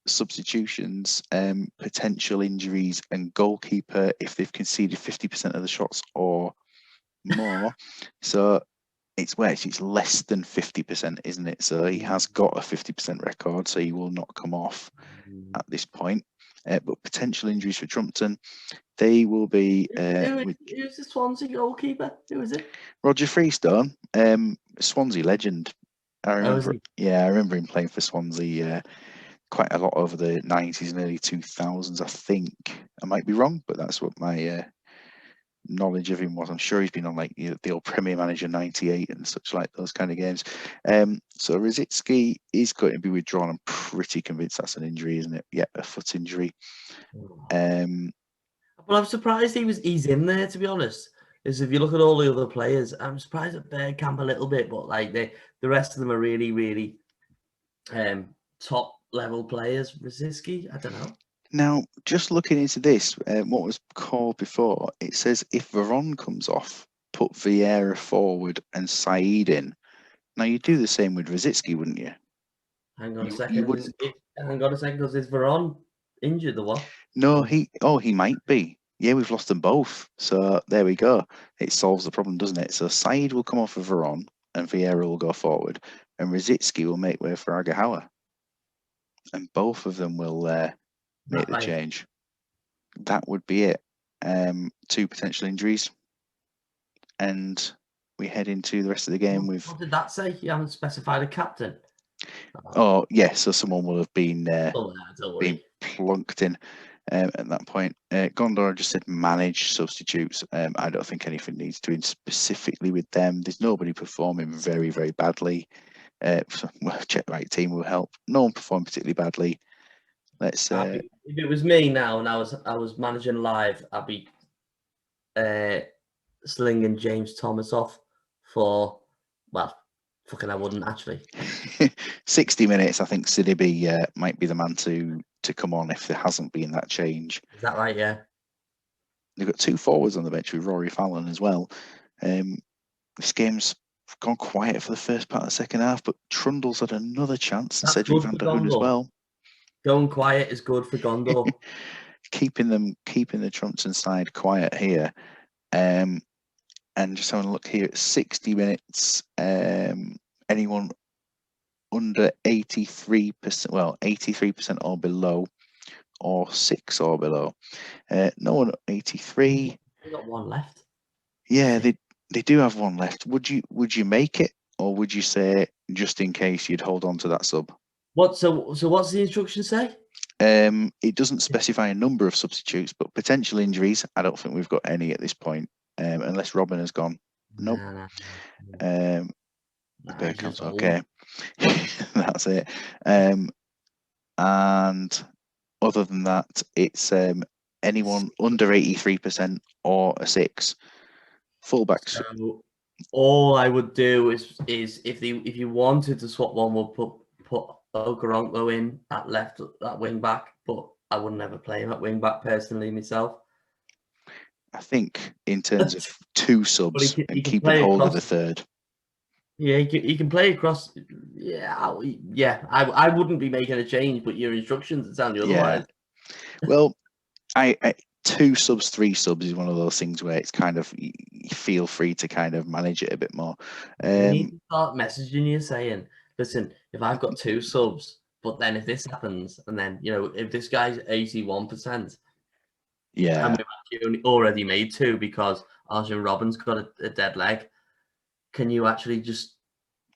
substitutions, potential injuries, and goalkeeper if they've conceded 50% of the shots or more. So it's less than 50%, isn't it? So he has got a 50% record, so he will not come off at this point. But potential injuries for Trumpton, they will be. Who's the Swansea goalkeeper? Who is it? Roger Freestone, Swansea legend. I remember him playing for Swansea quite a lot over the 90s and early 2000s. I think I might be wrong, but that's what my knowledge of him was. I'm sure he's been on like the old Premier Manager 98 and such like those kind of games. So Rosicki is going to be withdrawn. I'm pretty convinced that's an injury, isn't it? Yeah, a foot injury. Well, I'm surprised he's in there, to be honest. Is if you look at all the other players, I'm surprised at Bergkamp a little bit, but like the rest of them are really, really top level players. Rosicki, I don't know. Now, just looking into this, what was called before, it says if Veron comes off, put Vieira forward and Said in. Now, you'd do the same with Rosicki, wouldn't you? Hang on a second. Because is Veron injured or what? No, he might be. Yeah, we've lost them both. So there we go. It solves the problem, doesn't it? So Said will come off for Veron and Vieira will go forward, and Rosicki will make way for Agahauer. And both of them will make the change. that would be it. 2 potential injuries, and we head into the rest of the game with. What did that say? You haven't specified a captain. Oh yeah, so someone will have been Don't worry. plunked in at that point. Gondor just said manage substitutes. I don't think anything needs doing specifically with them. There's nobody performing very, very badly. Check the right team will help. No one performed particularly badly. Let's. If it was me now and I was managing live, I'd be slinging James Thomas off for, well, fucking I wouldn't actually. 60 minutes. I think Sidibe might be the man to come on if there hasn't been that change. Is that right? Yeah. They've got 2 forwards on the bench with Rory Fallon as well. This game's gone quiet for the first part of the second half, but Trundle's had another chance, and Cedric van der Hoorn as well. Going quiet is good for Gondor. keeping the Trumpton side quiet here. And just having a look here at 60 minutes, anyone under 83%, well, 83% or below, or 6 or below. No one 83. They got 1 left. Yeah, they do have 1 left. Would you make it, or would you say just in case you'd hold on to that sub? So what's the instruction say? It doesn't specify a number of substitutes, but potential injuries. I don't think we've got any at this point, unless Robin has gone. Nope. Bergkamp's okay. That's it. And other than that, it's anyone under 83% or a 6. Fullbacks. So all I would do is if you wanted to swap one, we'll put Okaronko in at left, at wing back, but I would never play him at wing back personally myself. I think in terms of 2 subs and keeping hold of the third. Yeah, he can play across. Yeah, I wouldn't be making a change, but your instructions sound otherwise. Well, I 2 subs, 3 subs is one of those things where it's kind of, you feel free to kind of manage it a bit more. You need to start messaging you saying, listen, if I've got 2 subs, but then if this happens, and then, if this guy's 81%, yeah, and we've actually already made 2 because Arjun Robin's got a dead leg, can you actually just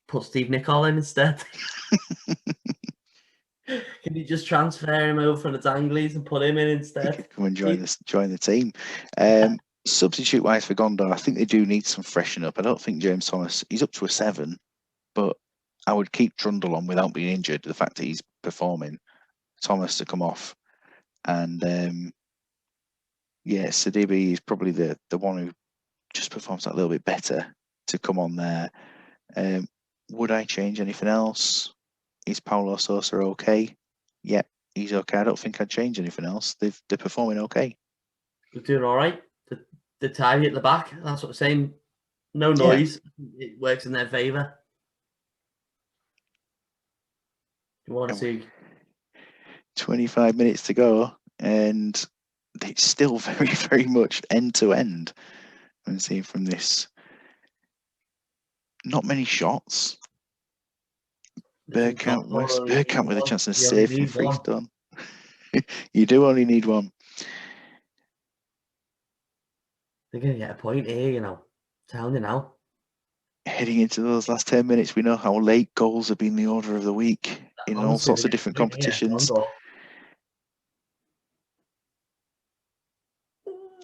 put Steve Nicol in instead? Can you just transfer him over from the Danglies and put him in instead? Come and join the team. Substitute wise for Gondor, I think they do need some freshen up. I don't think James Thomas, he's up to a 7, but I would keep Trundle on without being injured. The fact that he's performing, Thomas to come off, and Sidibe is probably the one who just performs that little bit better to come on there. Would I change anything else? Is Paulo Sousa okay? Yeah, he's okay. I don't think I'd change anything else. They're performing okay. They're doing all right. The tidy at the back. That's what I'm saying. No noise. Yeah. It works in their favour. You want to see 25 minutes to go, and it's still very, very much end to end. And see from this, not many shots. Bergkamp with a chance to save from free stone. You do only need 1. They're going to get a point here, I'm telling you now. Heading into those last 10 minutes, we know how late goals have been the order of the week in all sorts of different competitions.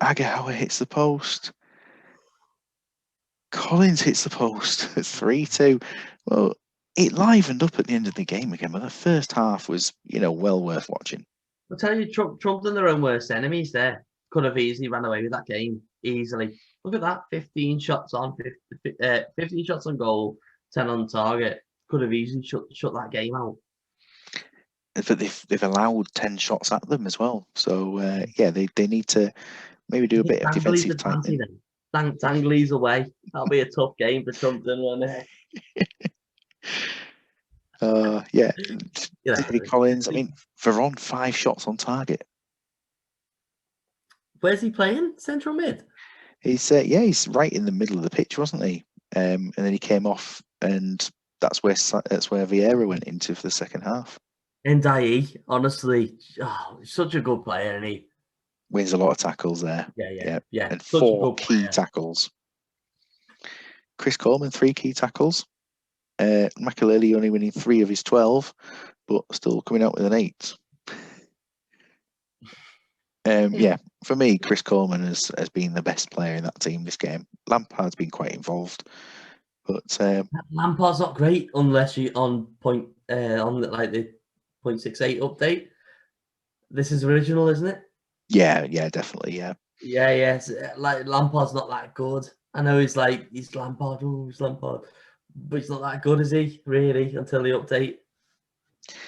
Agahauer hits the post. Collins hits the post. 3-2. Well, it livened up at the end of the game again, but the first half was, well worth watching. I'll tell you, Trump and their own worst enemies there could have easily ran away with that game. Easily. Look at that. 15 shots on, 15 shots on goal, 10 on target. Could have easily shut that game out. But they've allowed 10 shots at them as well. So, they need to maybe do a bit of defensive tightening. Dangley's away. That'll be a tough game for Trumpton, won't it? David Collins. I mean, Veron 5 shots on target. Where's he playing? Central mid. He's right in the middle of the pitch, wasn't he? And then he came off, and that's where Vieira went into for the second half. Ndiaye, honestly, such a good player, and he. Wins a lot of tackles there. Yeah. And Such a 4 good key player. tackles. Chris Coleman, 3 key tackles. Makaleli only winning 3 of his 12, but still coming out with an 8. For me, Chris Coleman has been the best player in that team this game. Lampard's been quite involved, but Lampard's not great unless you on like the 0.68 update. This is original, isn't it? Yeah, definitely, yeah. Yeah. Like Lampard's not that good. I know he's Lampard, he's Lampard, but he's not that good, is he? Really, until the update.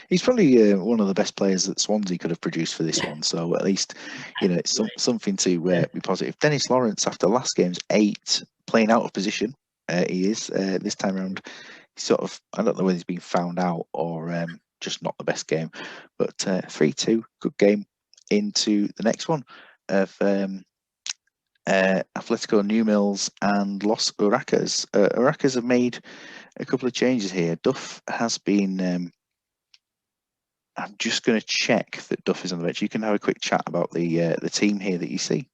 He's probably one of the best players that Swansea could have produced for this one. So at least, it's something to be positive. Dennis Lawrence, after last game's 8, playing out of position, he is this time around. Sort of, I don't know whether he's been found out or just not the best game, but 3-2, good game into the next one of Atletico Newmills and Los Huracas. Huracas have made a couple of changes here. Duff has been. I'm just going to check that Duff is on the bench. You can have a quick chat about the team here that you see.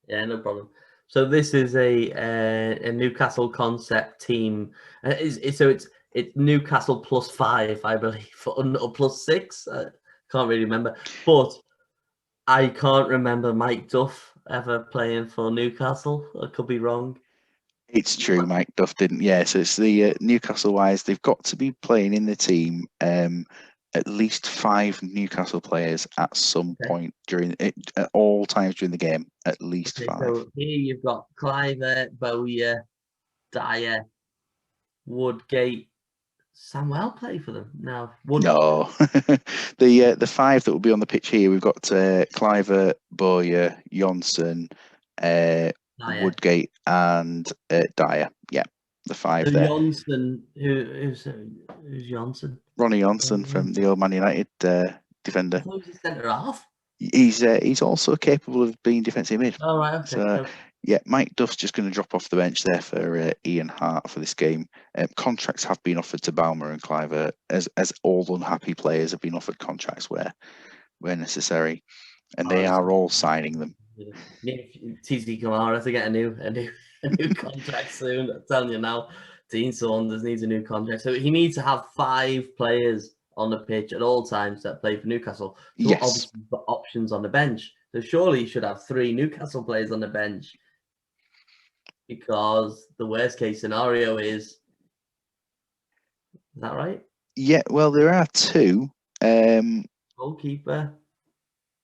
Yeah, no problem. So this is a Newcastle concept team. It's Newcastle +5, I believe, or +6. I can't really remember, but I can't remember Mike Duff ever playing for Newcastle. I could be wrong. It's true, Mike Duff didn't. Yeah, so it's the Newcastle wise. They've got to be playing in the team. At least 5 Newcastle players at some point at all times during the game. At least 5. So here you've got Cliver, Bowyer, Dyer, Woodgate. Samuel play for them now? No, the 5 that will be on the pitch here. We've got Cliver, Bowyer, Johnson, Woodgate, and Dyer. Yeah, the 5 so there. Johnson, who's Johnson? Ronnie Johnson from the old Man United defender. I thought he was a centre half. He's also capable of being defensive mid. Oh, right, okay. So, yeah, Mike Duff's just going to drop off the bench there for Ian Hart for this game. Contracts have been offered to Balmer and Cliver, as all unhappy players have been offered contracts where necessary, and they are all signing them. TZ Kamara to get a new contract soon. I'm telling you now, Dean Saunders needs a new contract, so he needs to have 5 players on the pitch at all times that play for Newcastle. So yes. Obviously, got options on the bench. So surely you should have 3 Newcastle players on the bench, because the worst case scenario is that right? Yeah, well, there are 2. Goalkeeper.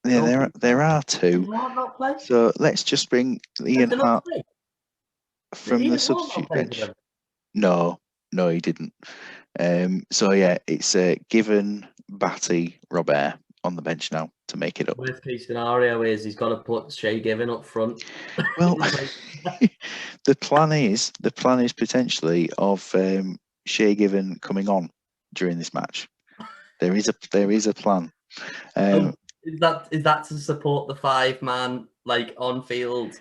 Yeah, there are 2. Not play? So let's just bring Ian Hart from the substitute bench. No, he didn't. So yeah, it's Given, Batty, Robert on the bench now to make it up. Worst case scenario is he's got to put Shay Given up front. Well, the plan is potentially of Shay Given coming on during this match. There is a plan. Is that to support the 5-man like on field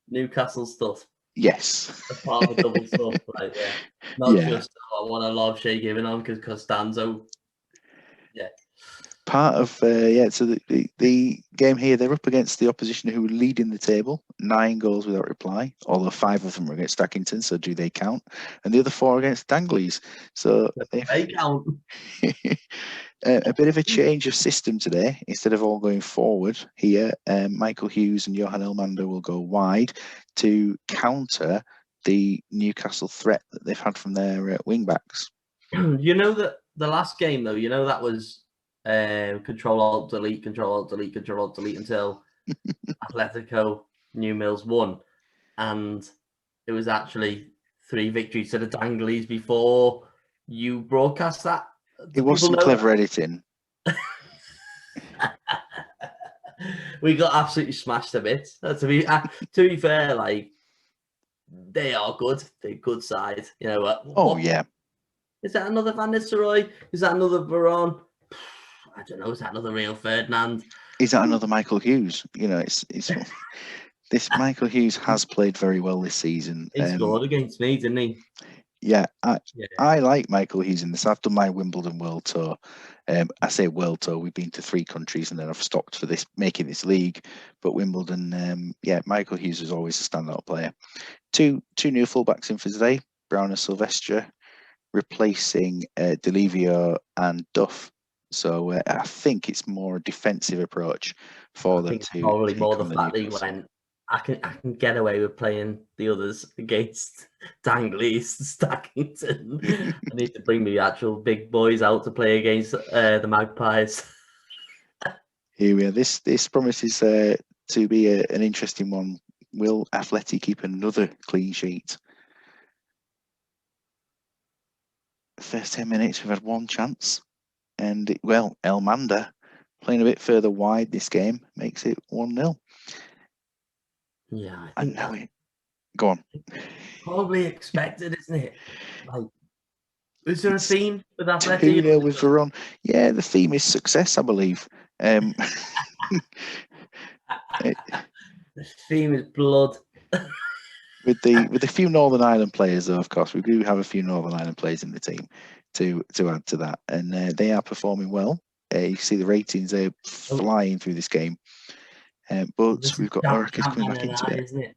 Newcastle stuff? Yes. As part of the double stuff, right? Yeah. Not just I want to love Shay Given on because Costanzo. Yeah. Part of so the game here, they're up against the opposition who are leading the table, 9 goals without reply, although 5 of them are against Stackington, so do they count? And the other 4 against Danglies, so they count. A bit of a change of system today. Instead of all going forward here, Michael Hughes and Johan Elmander will go wide to counter the Newcastle threat that they've had from their wing backs. You know that the last game though, that was Control Alt Delete until Atletico Newmills won, and it was actually 3 victories to the Danglies before you broadcast that. It was some clever editing. We got absolutely smashed a bit. To be fair, like they are good. They're good side. You know what? Oh yeah. Is that another Van Nistelrooy? Is that another Varane? I don't know. Is that another Rio Ferdinand? Is that another Michael Hughes? It's this Michael Hughes has played very well this season. He scored against me, didn't he? Yeah, Yeah, I like Michael Hughes in this. I've done my Wimbledon World Tour. I say World Tour. We've been to 3 countries, and then I've stopped for this making this league. But Wimbledon, yeah, Michael Hughes was always a standout player. Two new fullbacks in for today. Brown and Silvestre replacing Delivio and Duff. So I think it's more a defensive approach for I them think it's to probably take more the on the fact that he Newcastle. went. I can get away with playing the others against Dangley's Stackington. I need to bring the actual big boys out to play against the Magpies. Here we are. This promises to be an interesting one. Will Atleti keep another clean sheet? First 10 minutes, we've had one chance, and well, Elmander playing a bit further wide this game makes it 1-0. Yeah, I And think now that's go on. probably expected, isn't it? Like, is there a It's theme with Atleti? 2-0 with Veron. Yeah, the theme is success, I believe. The theme is blood. With the few Northern Ireland players, though, of course, we do have a few Northern Ireland players in the team to add to that, and they are performing well. You see the ratings; they're flying through this game. But This is we've got Orakas coming Champman back and into I, it. isn't it?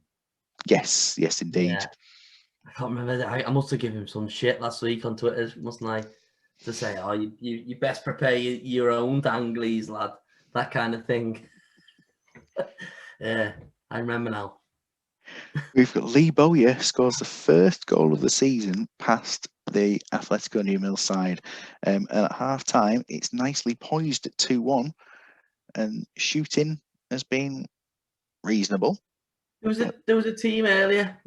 Yes, indeed. Yeah. I can't remember. I must have given him some shit last week on Twitter, mustn't I? To say, oh, you best prepare your own danglies, lad. That kind of thing. Yeah, I remember now. We've got Lee Bowyer scores the first goal of the season past the Atletico Newmill side. And at half time, it's nicely poised at 2-1, and shooting has been reasonable. There was a team earlier.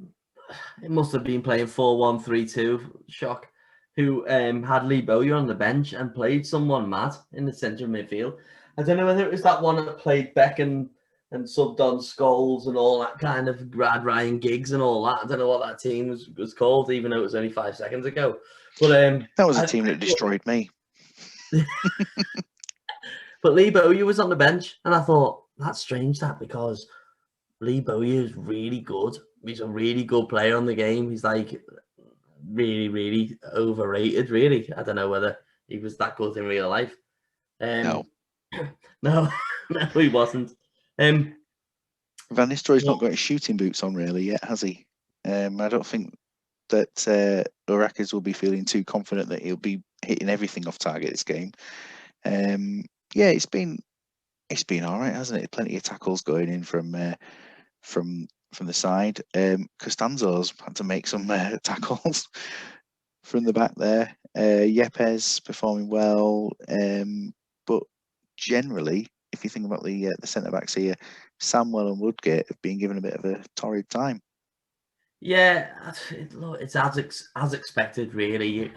It must have been playing 4-1-3-2. Shock. Who had Lee Bowyer on the bench and played someone mad in the centre of midfield. I don't know whether it was that one that played Beckham and subbed on Scholes and all that kind of Ryan Giggs and all that. I don't know what that team was called, even though it was only 5 seconds ago. But that was a team that destroyed me. But Lee Bowyer was on the bench, and I thought that's strange because Lee Bowyer is really good. He's a really good player on the game. He's like really, really overrated. Really, I don't know whether he was that good in real life. No. No, no, he wasn't. Van Nistelrooy's not got his shooting boots on really yet, has he? I don't think that Orakas will be feeling too confident that he'll be hitting everything off target this game. Yeah, it's been all right, hasn't it? Plenty of tackles going in from the side. Costanzo's had to make some tackles from the back there. Yepes performing well, but generally, if you think about the centre backs here, Samwell and Woodgate have been given a bit of a torrid time. Yeah, it's as expected, really.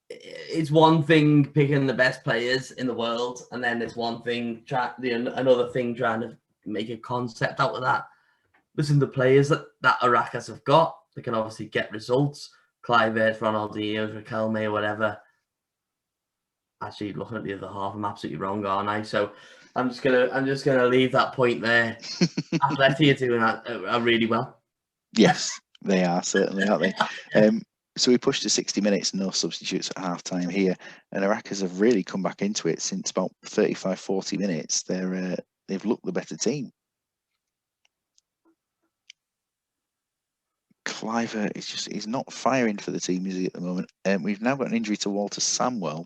It's one thing picking the best players in the world, and then it's one thing another thing trying to make a concept out of that. Listen, the players that Arakas have got, they can obviously get results. Clivert, Ronaldinho, Riquelme, whatever. Actually, looking at the other half, I'm absolutely wrong, aren't I? So I'm just gonna leave that point there. Atleti are doing that really well. Yes, they are certainly, aren't they? So we pushed to 60 minutes, no substitutes at half time here, and Arakas have really come back into it since about 35, 40 minutes. They've looked the better team. Cliver he's not firing for the team, is he, at the moment? We've now got an injury to Walter Samwell,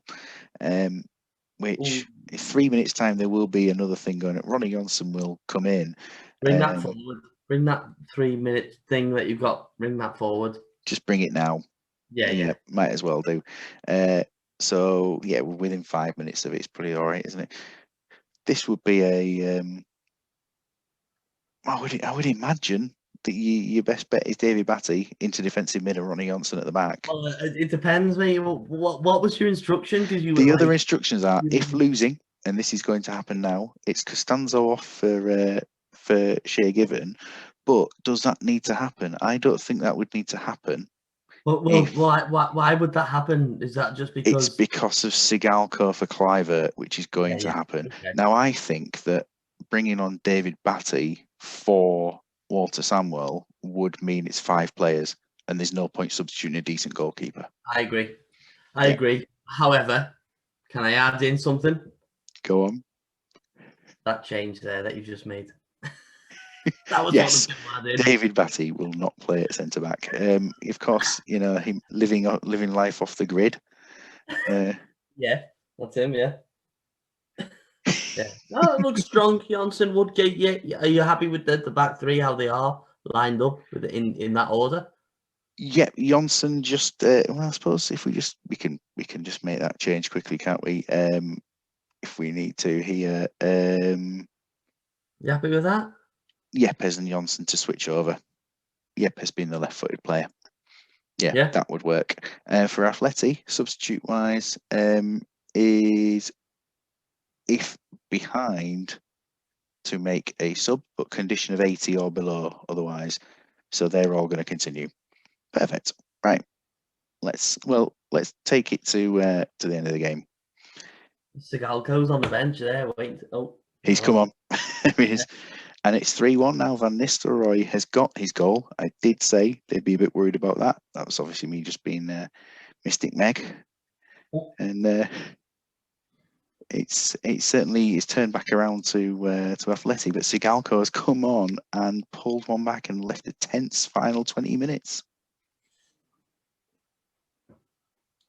which in 3 minutes' time there will be another thing going. Ronnie Johnson will come in. Bring that forward. Bring that 3-minute thing that you've got. Bring that forward. Just bring it now. Yeah. Might as well do. So yeah, we're within 5 minutes of it. It's pretty all right, isn't it? This would be a. I would imagine that your best bet is David Batty into defensive mid and Ronnie Johnson at the back. Well, it depends, mate. What was your instruction? Because the other instructions are, if losing, and this is going to happen now, it's Costanzo off for Shea Given. But does that need to happen? I don't think that would need to happen. Well, why would that happen? Is that just because it's because of Sigalco for Clivert, which is going to happen? Okay. Now, I think that bringing on David Batty for Walter Samwell would mean it's 5 players. and there's no point substituting a decent goalkeeper. I agree. I agree. However, can I add in something? Go on. That change there that you just made. That was Yes, what the people added. David Batty will not play at centre back. Of course, him living life off the grid. Yeah, that's him. Yeah. Yeah. Oh, it looks strong. Johnson, Woodgate. Yeah. Are you happy with the back three? How they are lined up with in that order? Yeah, Johnson just. Well, I suppose if we can just make that change quickly, can't we? If we need to here. You happy with that? Yepes and Johnson to switch over. Yepes being the left-footed player. Yeah, that would work. For Atleti, substitute-wise, is if behind to make a sub, but condition of 80 or below otherwise. So they're all going to continue. Perfect. Right. Let's take it to the end of the game. Sigalko's on the bench there. Wait. Oh, he's come on. And it's 3-1 now. Van Nistelrooy has got his goal. I did say they'd be a bit worried about that. That was obviously me just being Mystic Meg. And it's certainly turned back around to Atleti, but Sigalko has come on and pulled one back and left a tense final 20 minutes.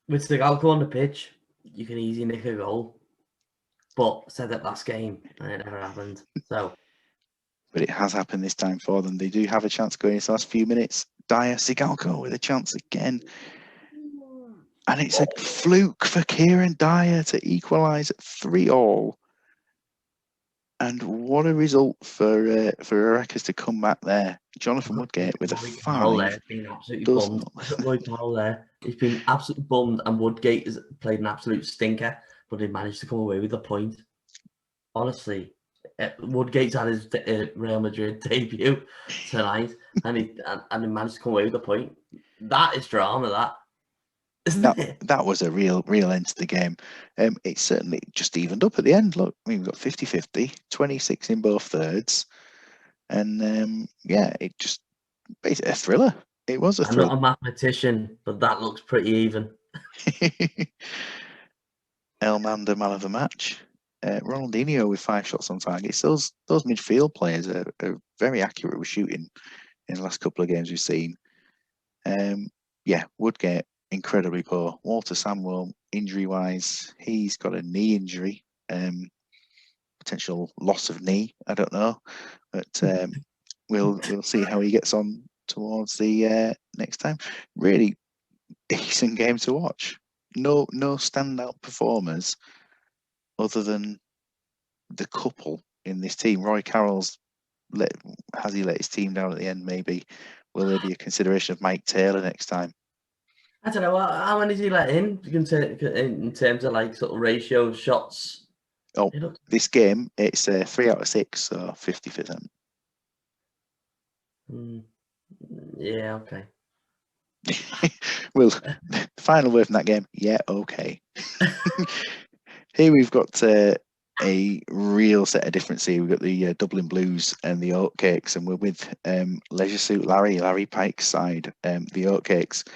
With Sigalko on the pitch, you can easily nick a goal. But I said that last game and it never happened. So, but it has happened this time for them. They do have a chance going into the last few minutes. Dyer, Sigalko with a chance again. And it's a fluke for Kieran Dyer to equalise at 3-3. And what a result for Arekas to come back there. Jonathan Woodgate with a 5. Been absolutely bummed. Roy Powell there. He's been absolutely bummed, and Woodgate has played an absolute stinker, but he managed to come away with a point. Honestly, Woodgate's had his Real Madrid debut tonight, and he managed to come away with a point. That is drama, that. That was a real end to the game. It certainly just evened up at the end. Look, we've got 50-50, 26 in both thirds. And it just basically a thriller. It was a thriller. I'm not a mathematician, but that looks pretty even. Elmander, man of the match. Ronaldinho with 5 shots on target. Those midfield players are very accurate with shooting in the last couple of games we've seen. Woodgate, incredibly poor. Walter Samuel, injury-wise, he's got a knee injury. Potential loss of knee, I don't know. But we'll see how he gets on towards the next time. Really decent game to watch. No standout performers other than the couple in this team. Roy Carroll's has he let his team down at the end? Maybe will there be a consideration of Mike Taylor next time? I don't know how many did he let in terms of like sort of ratio of shots. Oh, this game it's 3 out of 6, so 50%. Yeah, okay. Well, the final word from that game, yeah, okay. Here we've got a real set of difference here. We've got the Dublin Blues and the Oatcakes, and we're with Leisure Suit Larry Pike's side, the Oatcakes,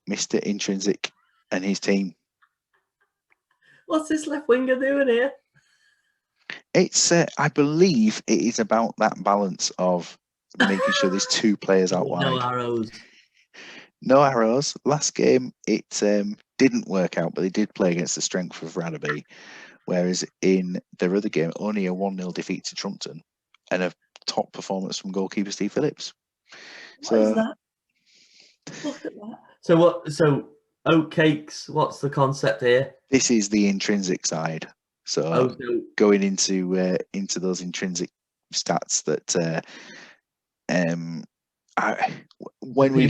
Mr. Intrinsic and his team. What's this left winger doing here? It's, I believe it is about that balance of making sure there's 2 players out wide. No arrows. No arrows. Last game, it didn't work out, but they did play against the strength of Radaby. Whereas in their other game, only a 1-0 defeat to Trumpton and a top performance from goalkeeper Steve Phillips. What is that? Look at that. So Oatcakes, what's the concept here? This is the intrinsic side. So going into those intrinsic stats that when we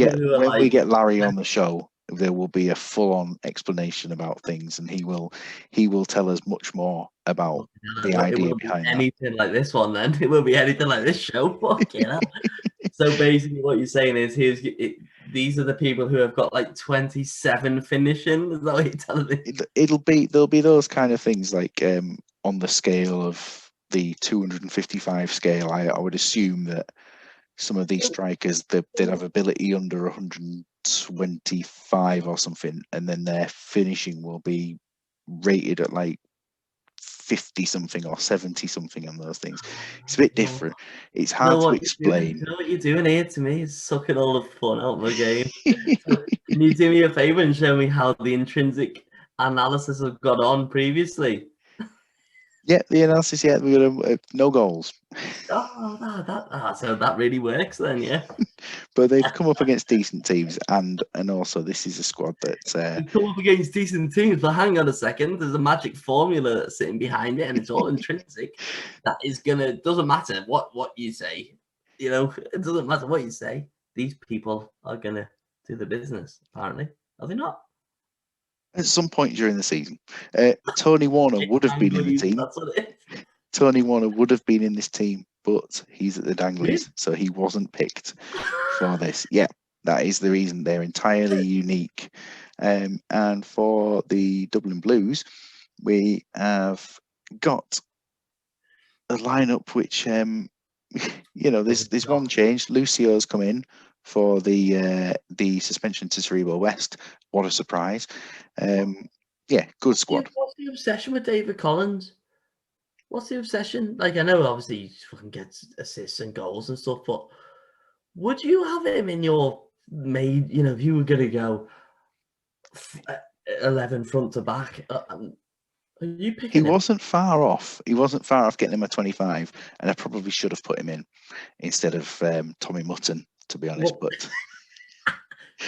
get Larry on the show, there will be a full-on explanation about things, and he will tell us much more about the idea behind that. Anything like this one, then it will be anything like this show. Fucking hell. So basically, what you're saying is, these are the people who have got like 27 finishing. Is that what you're telling me? There'll be those kind of things like on the scale of the 255 scale. I would assume that some of these strikers, they'd have ability under 125 or something, and then their finishing will be rated at like 50 something or 70 something on those things. It's a bit different. It's hard to explain. You know what you're doing here to me is sucking all the fun out of my game. So can you do me a favor and show me how the intrinsic analysis have got on previously? Yeah, the analysis. Yeah, we got no goals. So that really works then, yeah. But they've come up against decent teams, and also this is a squad that You come up against decent teams, but hang on a second, there's a magic formula sitting behind it, and it's all intrinsic. That is doesn't matter what you say, you know, it doesn't matter what you say. These people are gonna do the business, apparently. Are they not? at some point during the season, Tony Warner would have been in the team. That's what it is. Tony Warner would have been in this team, but he's at the Danglies, Really? so he wasn't picked for this. Yeah, that is the reason. They're entirely unique. And for the Dublin Blues, we have got a lineup which, you know, there's one change. Lucio's come in for the suspension to Cerebral West. What a surprise! Yeah, good squad. What's the obsession with David Collins? What's the obsession? Like, I know obviously he fucking gets assists and goals and stuff, but would you have him in your main, you know, if you were going to go 11 front to back, are you picking He him? wasn't far off. He wasn't far off getting him a 25, and I probably should have put him in instead of Tommy Mutton, to be honest. But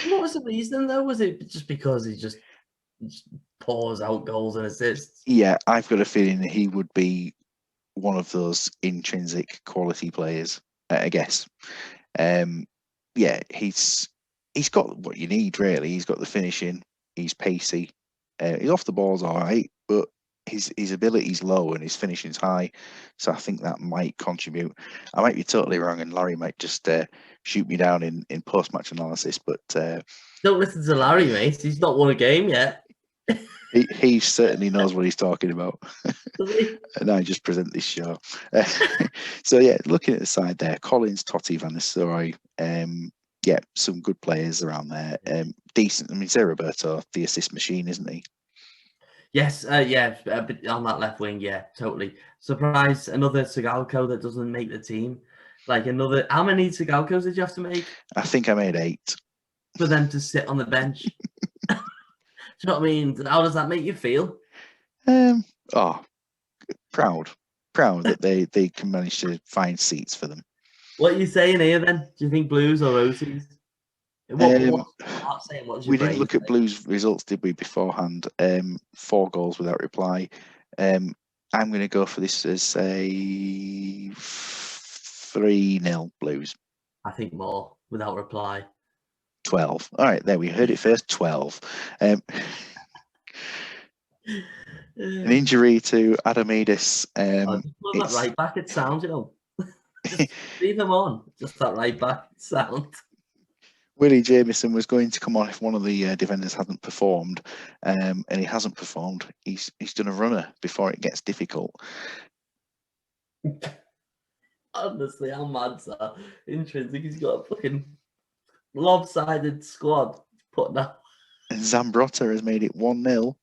what was the reason though? Was it just because he just pours out goals and assists? yeah, I've got a feeling that he would be one of those intrinsic quality players. I guess. Yeah, he's got what you need really. He's got the finishing. He's pacey. He's off the ball's all right, but his ability's low and his finishing's high. So I think that might contribute. I might be totally wrong, and Larry might just shoot me down in post-match analysis. But don't listen to Larry, mate. He's not won a game yet. he certainly knows what he's talking about. And I just present this show. So yeah, looking at the side there, Collins, Totti, Van Nistelrooy, yeah, some good players around there. Decent. I mean, Roberto, the assist machine, isn't he? Yes, yeah, but on that left wing, yeah, totally. Surprise, another Sigalko that doesn't make the team. Like another, how many Sigalkos did you have to make? I think I made 8. For them to sit on the bench. Do you know what I mean? How does that make you feel? Oh, proud that they can manage to find seats for them. What are you saying here then? Do you think Blues or Roties? We didn't look at Blues results, did we, beforehand? 4 goals without reply. I'm going to go for this as a 3-0 Blues. I think more without reply. 12. All right, there we heard it first. 12. An injury to Adamidis. Just put that right back at sound, you know. Just leave him on. Just that right back sound. Willie Jamieson was going to come on if one of the defenders hadn't performed, and he hasn't performed. He's done a runner before it gets difficult. Honestly, how mad's that? Intrinsic, he's got a fucking lopsided squad putting up. And Zambrotta has made it 1-0.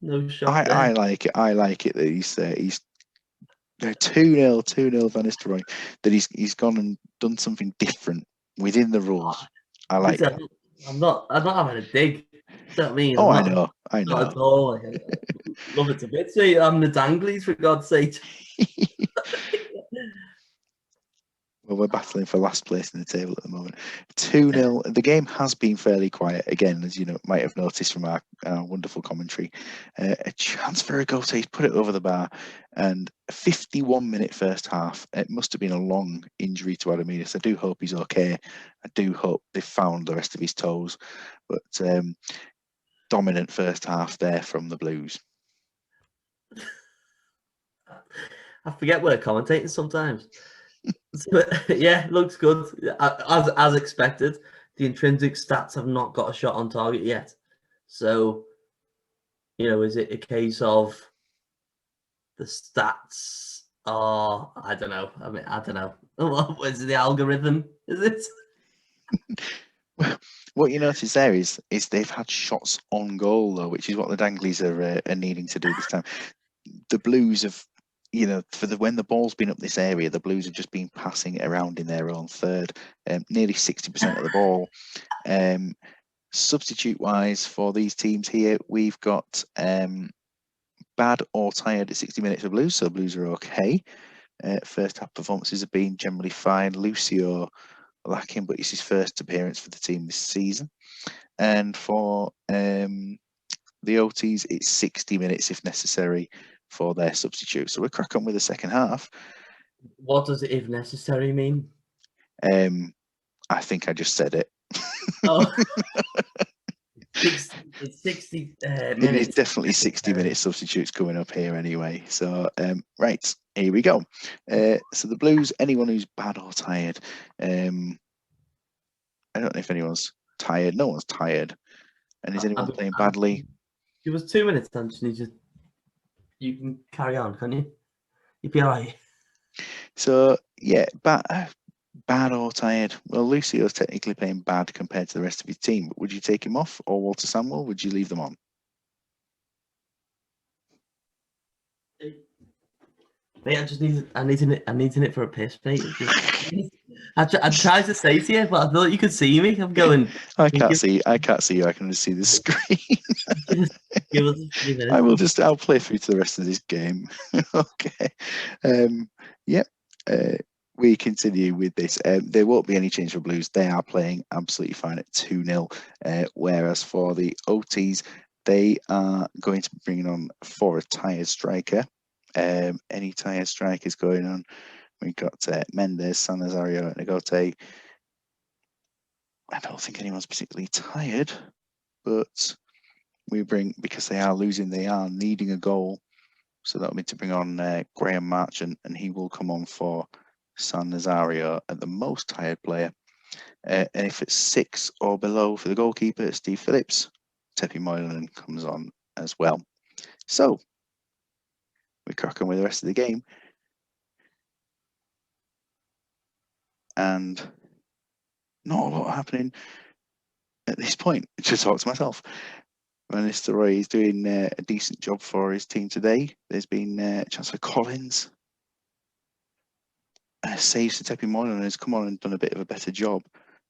No shot. I like it. I like it that he's 2-0 Van Nistelrooy. That he's gone and done something different within the rules. I like it. I'm not having a dig. Do you know what I mean? Oh, I know. Not at all. Like, I love it to bits. I'm the Danglies, for God's sake. Well, we're battling for last place in the table at the moment. 2-0. The game has been fairly quiet again, as you might have noticed from our wonderful commentary. A chance for a goal, so he's put it over the bar. And a 51-minute first half. It must have been a long injury to Adamidis. I do hope he's okay. I do hope they've found the rest of his toes. But dominant first half there from the Blues. I forget we're commentating sometimes. Yeah, looks good. As expected, the intrinsic stats have not got a shot on target yet. So, is it a case of the stats Oh, I don't know. I mean, I don't know. What was the algorithm? Is it? What you notice there is they've had shots on goal though, which is what the Danglies are needing to do this time. The Blues have, when the ball's been up this area, the Blues have just been passing it around in their own third, nearly 60% of the ball. Substitute wise for these teams here, we've got bad or tired at 60 minutes for Blues, so Blues are okay. First half performances have been generally fine. Lucio lacking, but it's his first appearance for the team this season. And for the OTs, it's 60 minutes if necessary for their substitute. So we're crack on with the second half. What does it, if necessary, mean? I think I just said it. Oh, it's 60 minutes. It is definitely 60 minute substitutes coming up here anyway. So, right, here we go. So the Blues, anyone who's bad or tired, I don't know if anyone's tired. No one's tired. And is anyone playing badly? It was 2 minutes, Anthony. You can carry on, can you? You'd be all right. So, yeah, bad or tired. Well, Lucio's technically playing bad compared to the rest of his team. But would you take him off, or Walter Samuel? Would you leave them on? Mate, I need it for a piss, mate. I tried to say to you, but I thought you could see me. I'm going. I can't see you. I can just see the screen. Give us a few minutes. I'll play through to the rest of this game. Okay. Yep. We continue with this. There won't be any change for Blues. They are playing absolutely fine at 2-0. Whereas for the OTs, they are going to be bringing on for a tired striker. Any tired strikers going on? We've got Mendes, San Nazario, and Agote. I don't think anyone's particularly tired, but we bring, because they are losing, they are needing a goal. So that'll be to bring on Graham Marchant, and he will come on for San Nazario at the most tired player. And if it's 6 or below for the goalkeeper, Steve Phillips, Tepi Moylan comes on as well. So we crack on with the rest of the game. And not a lot happening at this point, to talk to myself. Mr. Roy is doing a decent job for his team today. There's been a chance for Collins. Saves to Tepi Moylan, has come on and done a bit of a better job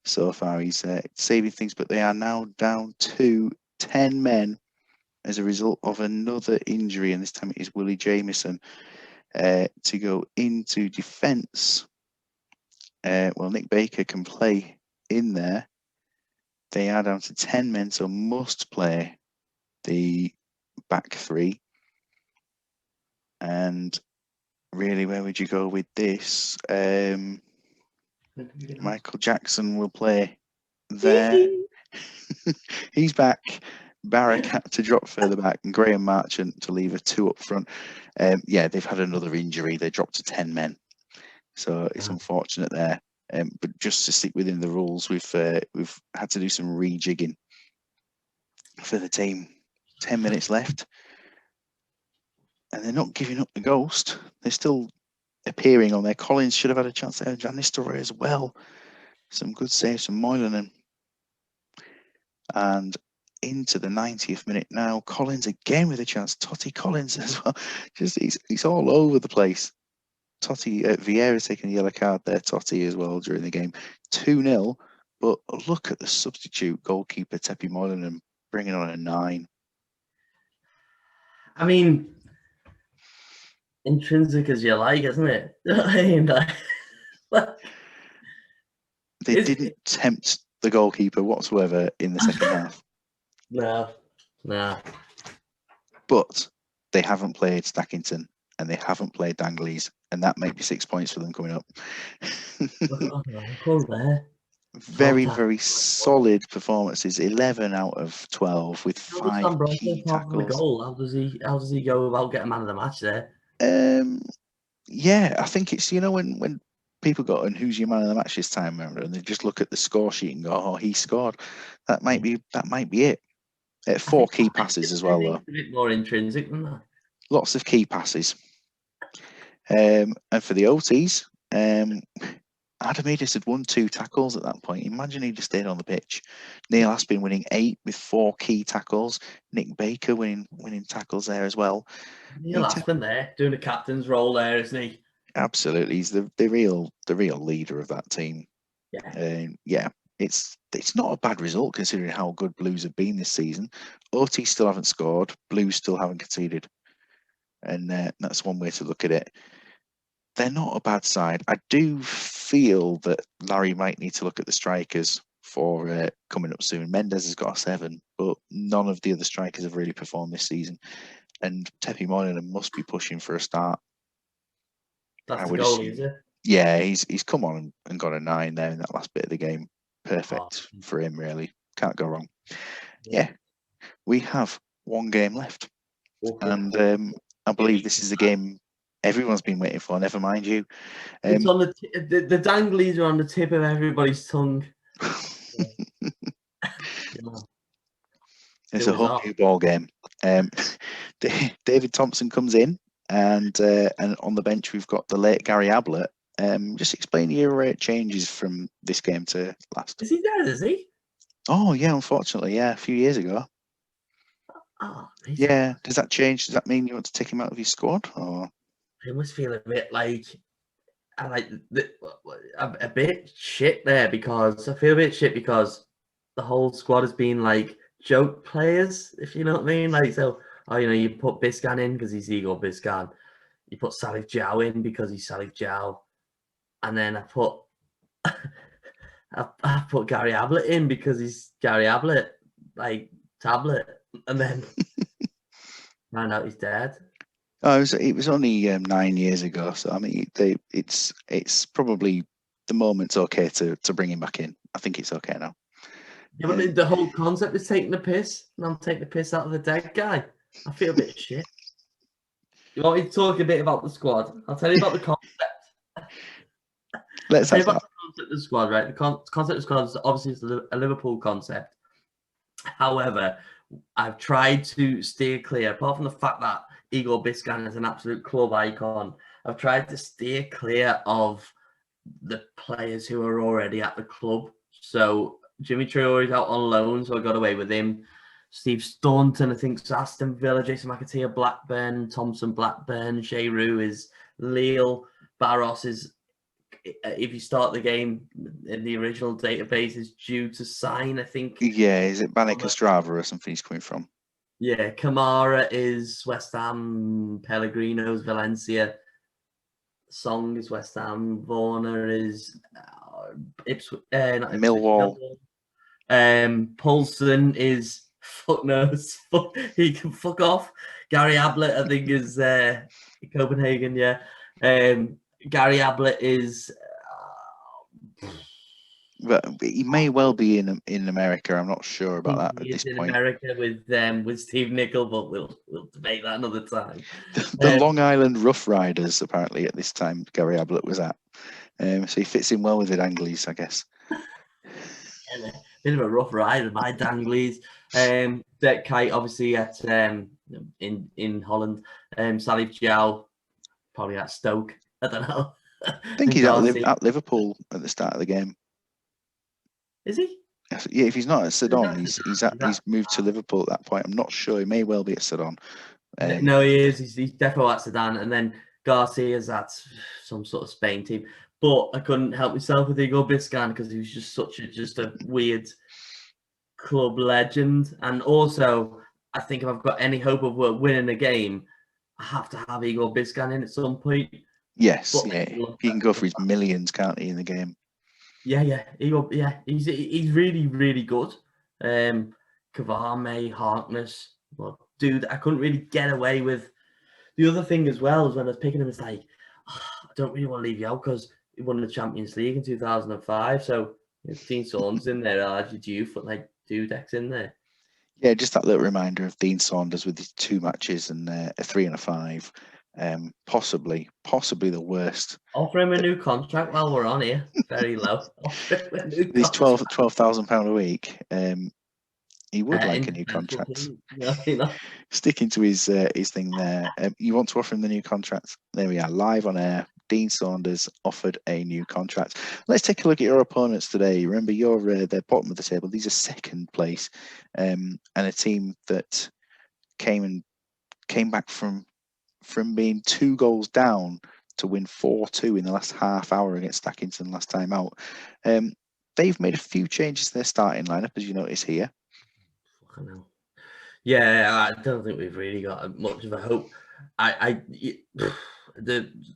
so far. He's saving things, but they are now down to 10 men as a result of another injury, and this time it is Willie Jamieson to go into defence. Well, Nick Baker can play in there. They are down to 10 men, so must play the back three. And really, where would you go with this? Michael Jackson will play there. He's back. Barrack had to drop further back, and Graham Marchant to leave a 2 up front. Yeah, they've had another injury. They dropped to 10 men. So it's unfortunate there. But just to stick within the rules, we've had to do some rejigging for the team. 10 minutes left. And they're not giving up the ghost. They're still appearing on there. Collins should have had a chance there. Janice Torre as well. Some good saves from Moylan. And into the 90th minute now. Collins again with a chance. Totti Collins as well. Just he's all over the place. Totti, Vieira taking a yellow card there. Totti as well during the game. 2-0. But look at the substitute goalkeeper, Tepi Moylan, and bringing on a 9. I mean, intrinsic as you like, isn't it? They didn't tempt the goalkeeper whatsoever in the second half. No. But they haven't played Stackington and they haven't played Danglies, and that might be 6 points for them coming up. Very, very solid performances. 11 out of 12 with 5 key tackles. How does he go about getting man of the match there? Yeah, I think it's, when people go, and who's your man of the match this time, remember, and they just look at the score sheet and go, oh, he scored. That might be it. 4 key passes as well, though. A bit more intrinsic than that. Lots of key passes. And for the OTs, Adamidis had won 2 tackles at that point. Imagine he'd have stayed on the pitch. Neil Aspin winning 8 with 4 key tackles. Nick Baker winning tackles there as well. Neil Aspin there doing the captain's role there, isn't he? Absolutely, he's the real leader of that team. Yeah, it's not a bad result considering how good Blues have been this season. OT still haven't scored. Blues still haven't conceded, and that's one way to look at it. They're not a bad side. I do feel that Larry might need to look at the strikers for coming up soon. Mendes has got a 7, but none of the other strikers have really performed this season. And Tepi Moynihan must be pushing for a start. That's the goalie, is it? Yeah, he's come on and got a 9 there in that last bit of the game. Perfect for him, really. Can't go wrong. Yeah, we have 1 game left. And I believe this is the game everyone's been waiting for, never mind you. It's on the danglies are on the tip of everybody's tongue. It's a whole new ball game. David Thompson comes in, and on the bench we've got the late Gary Ablett. Just explain your changes from this game to last. Is he dead? Is he? Oh yeah, unfortunately, yeah, a few years ago. Oh, yeah. Does that change? Does that mean you want to take him out of your squad, or? I must feel a bit like a bit shit there, because I feel a bit shit because the whole squad has been like joke players, if you know what I mean. Like, so, you put Biscan in because he's Igor Biscan. You put Salif Jow in because he's Salif Jow. And then I put I put Gary Ablett in because he's Gary Ablett, like tablet. And then found out he's dead. Oh, it was only 9 years ago, so I mean, it's probably the moment's okay to bring him back in. I think it's okay now. Yeah, but the whole concept is taking the piss, and I'm taking the piss out of the dead guy. I feel a bit shit. You want me to talk a bit about the squad? I'll tell you about the concept. Let's tell you about the concept of the squad, right? The concept of the squad is obviously a Liverpool concept. However, I've tried to steer clear, apart from the fact that Igor Biscan is an absolute club icon. I've tried to steer clear of the players who are already at the club. So Jimmy Traore is out on loan, so I got away with him. Steve Staunton, I think, is Aston Villa. Jason McAteer, Blackburn. Thompson, Blackburn. Sheru is Lille. Barros is, if you start the game in the original database, is due to sign, I think. Yeah, is it Banik Ostrava or something he's coming from? Yeah, Kamara is West Ham. Pellegrino's Valencia. Song is West Ham. Warner is Ipswich. Millwall. Paulson is fuck knows. He can fuck off. Gary Ablett, I think, is Copenhagen. Yeah. Gary Ablett is. But he may well be in America. I'm not sure about that at this point. In America with Steve Nicol, but we'll debate that another time. The Long Island Rough Riders, apparently, at this time Gary Ablett was at. So he fits in well with the Danglies, I guess. Yeah, bit of a rough ride, my Danglies. Dirk Kuyt, obviously at in Holland. Salif Jow, probably at Stoke. I don't know. I think he's at Liverpool at the start of the game. Is he? Yeah, if he's not at Sedan, he's moved to Liverpool at that point. I'm not sure. He may well be at Sedan. No, he is. He's definitely at Sedan, and then Garcia's at some sort of Spain team. But I couldn't help myself with Igor Biscan because he was just just a weird club legend. And also, I think if I've got any hope of winning a game, I have to have Igor Biscan in at some point. Yes, he can go for his millions, can't he, in the game? Yeah, Igor. Yeah, he's really, really good. Kavame, Harkness. Well, dude, I couldn't really get away with the other thing as well. Is when I was picking him, it's like, I don't really want to leave you out because he won the Champions League in 2005. So Dean Saunders in there, RGU for like Dudek's in there. Yeah, just that little reminder of Dean Saunders with his 2 matches and a 3 and a 5. Possibly the worst. Offer him a new contract while we're on here. Very low. He's £12,000 a week. He would like a new Indispensable contract. team, you know. Sticking to his thing there. You want to offer him the new contract? There we are, live on air. Dean Saunders offered a new contract. Let's take a look at your opponents today. Remember, you're they're bottom of the table. These are second place, and a team that came back from being 2 goals down to win 4-2 in the last half hour against Stackington last time out. They've made a few changes to their starting lineup, as you notice here. Fucking hell. Yeah, I don't think we've really got much of a hope.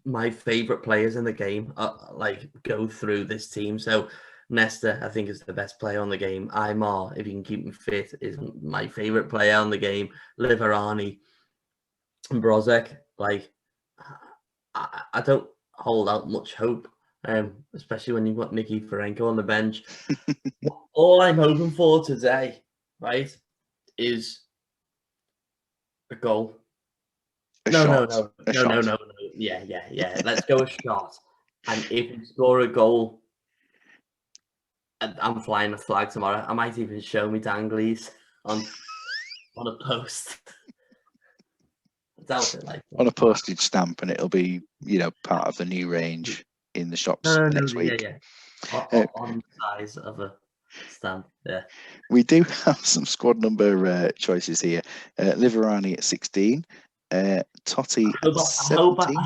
My favorite players in the game like go through this team. So Nesta, I think, is the best player on the game. Aymar, if you can keep him fit, is my favorite player on the game. Liverani and Brozek, like I don't hold out much hope, especially when you've got Nicky Ferenko on the bench. All I'm hoping for today, right, is a goal. No. Yeah. Let's go a shot. And if we score a goal, I'm flying a flag tomorrow. I might even show me danglies on a post. I doubt it, like on a postage stamp, and it'll be, part of the new range in the shops next week. Yeah. On the size of a stamp, yeah. We do have some squad number choices here. Liverani at 16, Totti at 17.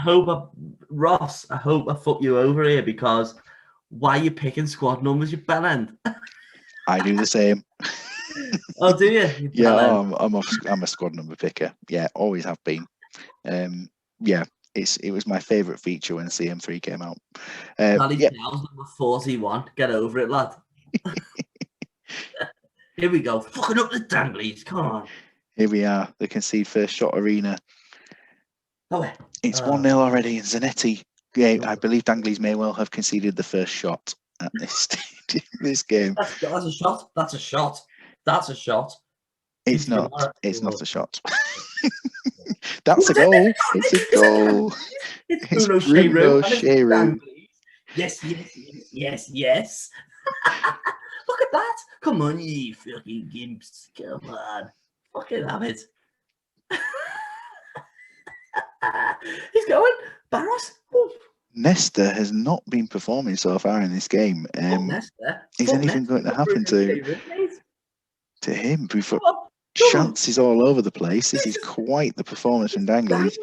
Ross, I hope I fuck you over here, because why are you picking squad numbers, you bellend? I do the same. Oh, do you? Yeah, I'm a squad number picker. Yeah, always have been. Yeah, it was my favourite feature when CM3 came out. Charlie Towns number 41. Get over it, lad. Here we go. Fucking up the danglies. Come on. Here we are, the concede first shot arena. It's 1-0 already, and Zanetti. Yeah, I believe Danglies may well have conceded the first shot at this stage in this game. That's a shot. That's a shot. That's a shot. It's not. It's not a shot. That's a goal. It's a goal. It's Bruno Shearer. Yes. Look at that. Come on, you fucking gimps. Come on. Fucking have it. He's going. Barros. Nesta has not been performing so far in this game. Is anything going to happen to him? We've got chances all over the place. This is quite the performance from Danglies.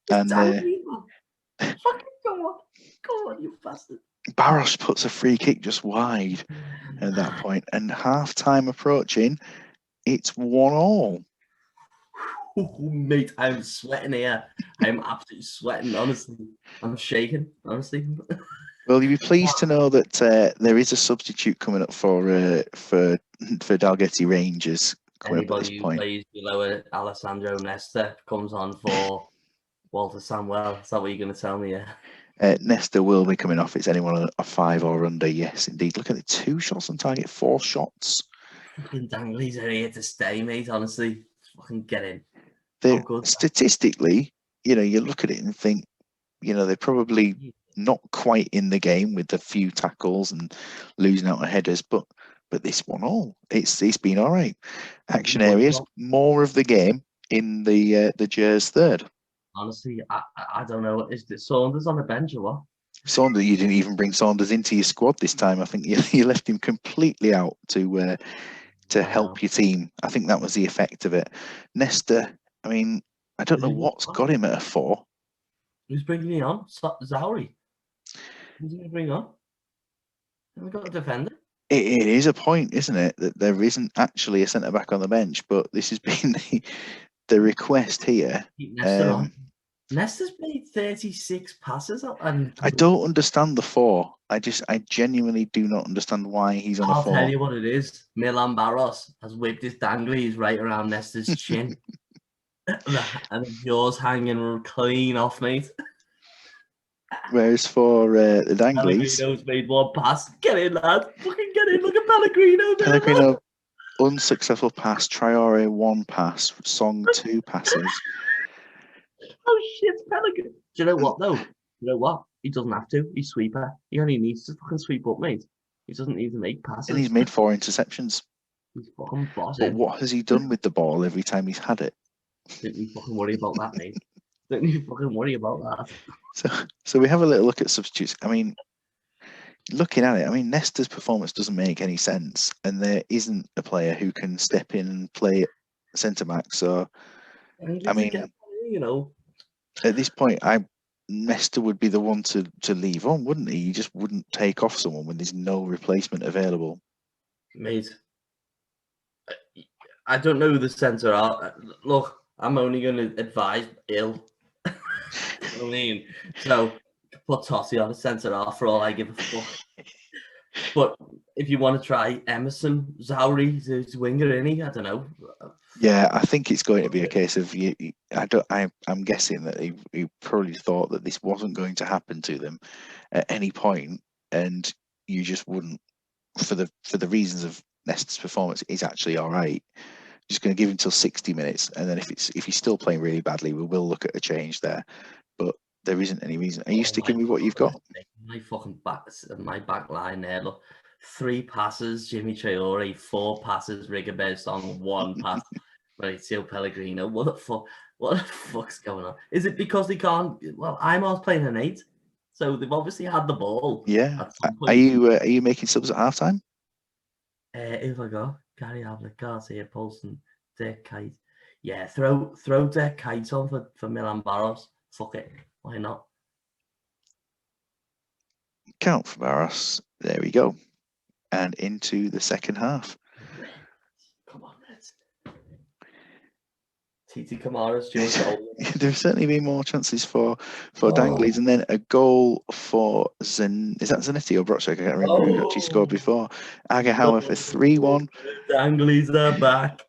And fucking go on, you bastard. Barros puts a free kick just wide at that point, and half time approaching. It's 1-1. Mate, I'm sweating here. I'm absolutely sweating, honestly. I'm shaking, honestly. Well, you'll be pleased to know that there is a substitute coming up for Dalgety Rangers coming up at this point. Anybody who plays below Alessandro Nesta comes on for Walter Samwell. Is that what you're going to tell me? Yeah. Nesta will be coming off. It's anyone a 5 or under. Yes, indeed. Look at the 2 shots on target, 4 shots. Fucking Danglies are here to stay, mate. Honestly, fucking get in. Statistically, you look at it and think, they're probably not quite in the game with a few tackles and losing out on headers, but this 1-1, it's been all right. Action areas, more of the game in the Jers third. Honestly, I don't know. Is it Saunders on the bench or what? Saunders, you didn't even bring Saunders into your squad this time. I think you left him completely out to help your team. I think that was the effect of it. Nesta, I mean, I don't know what's got him at a 4. Who's bringing him on? Zauri. Who's he going to bring on? Haven't we got a defender? It is a point, isn't it, that there isn't actually a centre back on the bench, but this has been the request here. Nesta's made 36 passes. I don't understand the 4. I genuinely do not understand why he's on a 4. I'll tell you what it is. Milan Barros has whipped his danglies right around Nesta's chin. And the jaw's hanging clean off, mate. Whereas for the Danglies, Pellegrino's made 1 pass. Get in, lad. Fucking get in. Look at Pellegrino. Pellegrino, unsuccessful pass. Traore 1 pass. Song 2 passes. Oh shit, Pellegrino. Do you know what though? You know what? He doesn't have to. He's sweeper. He only needs to fucking sweep up, mate. He doesn't need to make passes. And he's made 4 interceptions. He's fucking But bossing. what has he done with the ball every time he's had it? Don't you fucking worry about that, mate. Don't you fucking worry about that. So we have a little look at substitutes. I mean, looking at it, I mean, Nesta's performance doesn't make any sense, and there isn't a player who can step in and play centre back. So, I mean, you know, at this point, Nesta would be the one to leave on, wouldn't he? He just wouldn't take off someone when there's no replacement available. Mate, I don't know who the centre are. Look, I'm only going to advise ill. You know what I mean? So put Tossie on the centre half for all I give a fuck. But if you want to try Emerson, Zauri, who's a winger, isn't he? I don't know. Yeah, I think it's going to be a case of I'm guessing that he probably thought that this wasn't going to happen to them at any point, and you just wouldn't, for the reasons of Nesta's performance, is actually all right. Just going to give him till 60 minutes, and then if he's still playing really badly, we will look at a change there. But there isn't any reason. Are you sticking with what you've got? My fucking back line there. Look, 3 passes, Jimmy Traore, 4 passes, Rigobert, 1 pass, Maurizio Pellegrino. What the fuck? What the fuck's going on? Is it because they can't? Well, Imar's playing an 8, so they've obviously had the ball. Yeah. At some Are point. you making subs at halftime? Who have I got? Gary Ablett, Garcia, Paulson, Dirk Kuyt. Yeah, throw Dirk Kuyt on for Milan Barros. Fuck it. Why not? Count for Barros. There we go. And into the second half. Come on, Reds. Titi Kamara's due a goal. There's certainly been more chances for Danglies, and then a goal for is that Zanetti or Brochek? I can't remember who actually scored before. Agahauer for 3-1. Danglies are back.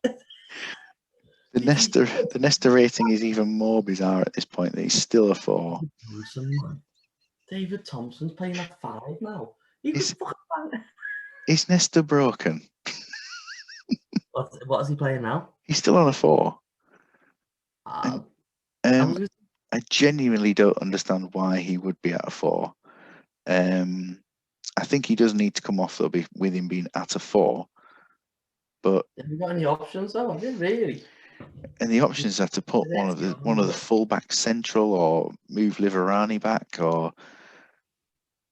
The Nesta rating is even more bizarre at this point. That he's still a 4. David Thompson's playing a 5 now. Is Nesta broken? What is he playing now? He's still on a 4. I genuinely don't understand why he would be at a 4. I think he does need to come off though, with him being at a 4. But have you got any options though? Have you really? And the options are to put one of the full-backs central, or move Liverani back, or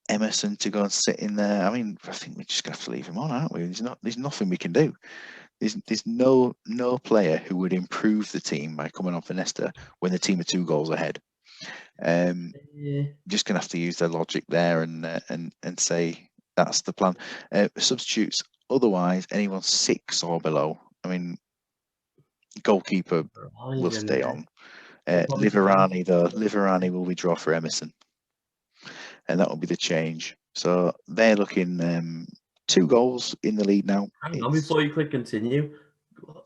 Emerson to go and sit in there. I mean, I think we're just gonna have to leave him on, aren't we? There's nothing we can do. There's no player who would improve the team by coming off Nesta when the team are 2 goals ahead. Just gonna have to use their logic there and say that's the plan. Substitutes otherwise, anyone 6 or below. I mean, goalkeeper will stay on. Liverani will withdraw for Emerson, and that will be the change. So they're looking 2 goals in the lead now. Hang on, before you click continue.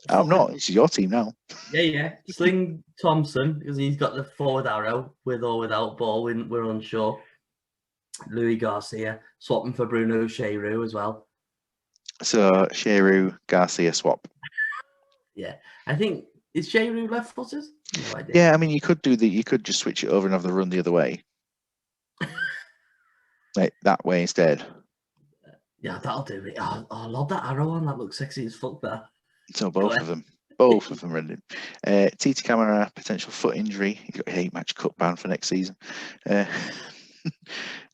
I'm not. It's your team now. Yeah. Sling Thompson, because he's got the forward arrow, with or without ball. We're unsure. Louis Garcia, swapping for Bruno Cheyrou as well. So Cheyrou, Garcia swap. Yeah, I think, is Cheyrou left-footed? No idea. Yeah, I mean, you could just switch it over and have the run the other way, like that way instead. Yeah, that'll do it. Oh, I love that arrow on. That looks sexy as fuck there. So both of them running. Titi Camara, potential foot injury. He's got an 8-match cut ban for next season.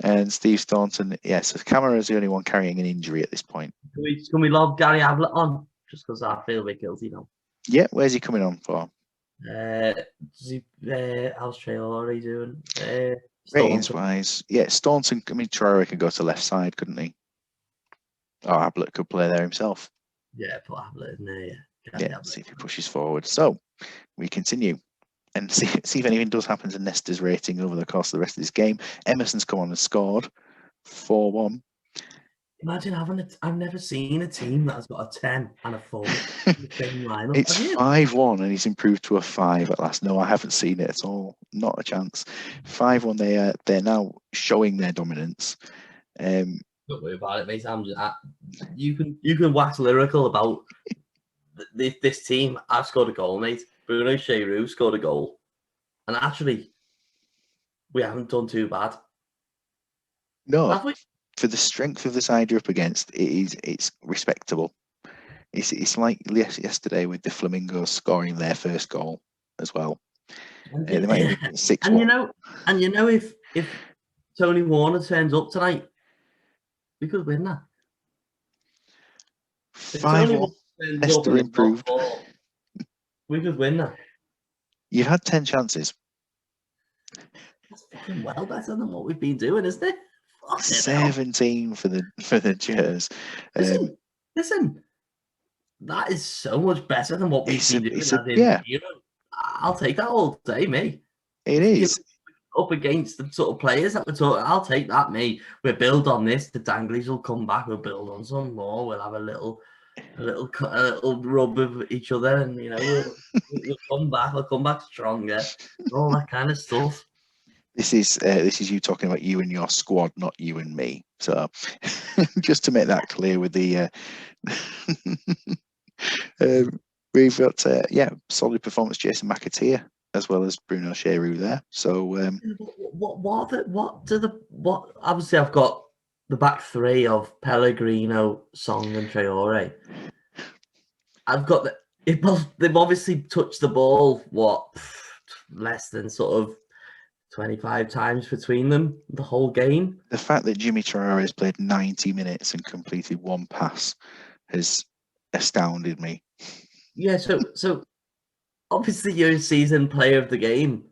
And Steve Staunton, so Camara is the only one carrying an injury at this point. Can we lob Gary Ablett on? Just because I feel a bit guilty now. Yeah, where's he coming on for? How's Traore doing? Ratings wise, Staunton. I mean, Traore could go to left side, couldn't he? Or Ablett could play there himself. Yeah, put Ablett in there. Yeah, see if he pushes forward. So we continue and see if anything does happen to Nesta's rating over the course of the rest of this game. Emerson's come on and scored 4-1. Imagine having it. I've never seen a team that has got a 10 and a 4 in the same lineup. It's 5-1 and he's improved to a 5 at last. No, I haven't seen it at all. Not a chance. 5-1. They're now showing their dominance. Don't worry about it, mate. You can wax lyrical about this team. I've scored a goal, mate. Bruno Cheyrou scored a goal, and actually, we haven't done too bad. No. For the strength of the side you're up against, it's respectable. It's like yesterday with the Flamingos scoring their first goal as well. They might even be 6-1. And if Tony Warner turns up tonight, we could win that. If Tony 5-1. Warner turns up Leicester and it's not improved. 4, we could win that. You've had 10 chances. That's fucking well better than what we've been doing, isn't it? 17 for the Jers. Listen, that is so much better than what we've been doing. Yeah. I'll take that all day, me. It is. Up against the sort of players that we're talking, I'll take that, me. We'll build on this. The Danglies will come back. We'll build on some more. We'll have a little rub of each other, and we'll come back. We'll come back stronger. All that kind of stuff. This is you talking about you and your squad, not you and me. So just to make that clear with the we've got solid performance Jason McAteer as well as Bruno Cheroux there. So obviously I've got the back three of Pellegrino, Song and Traore. I've got they've obviously touched the ball less than sort of 25 times between them the whole game. The fact that Jimmy Traore has played 90 minutes and completed one pass has astounded me. Yeah, so obviously you're a seasoned player of the game.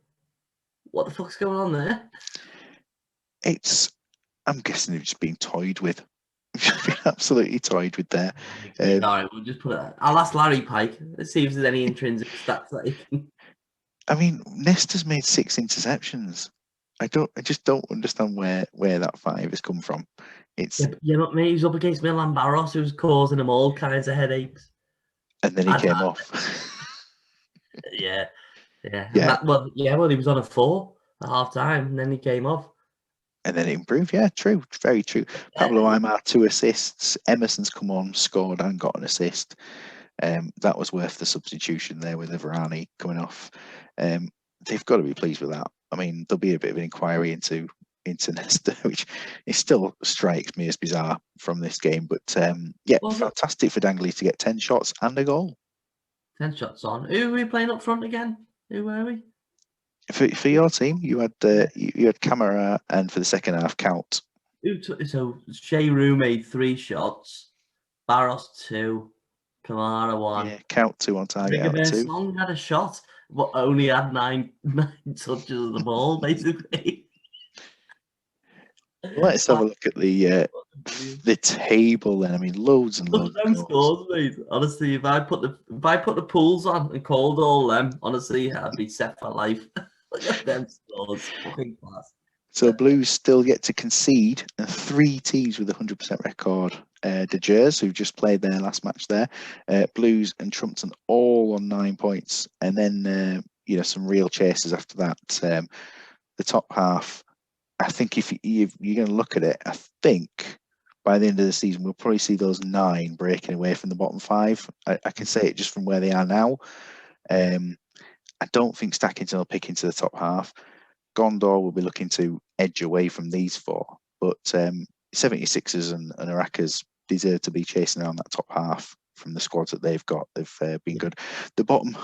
What the fuck's going on there? I'm guessing they've just been toyed with. Been absolutely toyed with there. All right, we'll just put it. I'll ask Larry Pike. Let's see if there's any intrinsic stats that he can. I mean, Nesta's made 6 interceptions. I just don't understand where that 5 has come from. You know what I mean? He's up against Milan Barros, who's causing him all kinds of headaches. And then he came off. Yeah. Well, he was on a 4 at half time, and then he came off. And then it improved. Yeah, true. Very true. Pablo Aimar, 2 assists. Emerson's come on, scored and got an assist. That was worth the substitution there with Everani coming off. They've got to be pleased with that. I mean, there'll be a bit of an inquiry into Nesta, which it still strikes me as bizarre from this game. But fantastic for Dangley to get 10 shots and a goal. 10 shots on. Who were we playing up front again? Who were we? For your team, you had Camara, and for the second half, Count. So Cheroux made 3 shots, Barros 2, Kamara 1. Yeah, Count 2 on target out of 2. Song had a shot, but only had 9 touches of the ball, basically. Let's have a look at the table then. I mean, loads and loads of scores, mate. Honestly, if I put the pools on and called all them, honestly, I'd be set for life. Look at them scores, fucking class. So Blues still get to concede, and 3 teams with a 100% record. De Gers, who've just played their last match there, Blues and Trumpton all on 9 points, and then some real chasers after that. The top half. I think if you're going to look at it, I think by the end of the season we'll probably see those 9 breaking away from the bottom 5. I can say it just from where they are now. I don't think Stackington will pick into the top half. Gondor will be looking to edge away from these 4, but 76ers and Arakas deserve to be chasing around that top half from the squads that they've got. They've been good. The bottom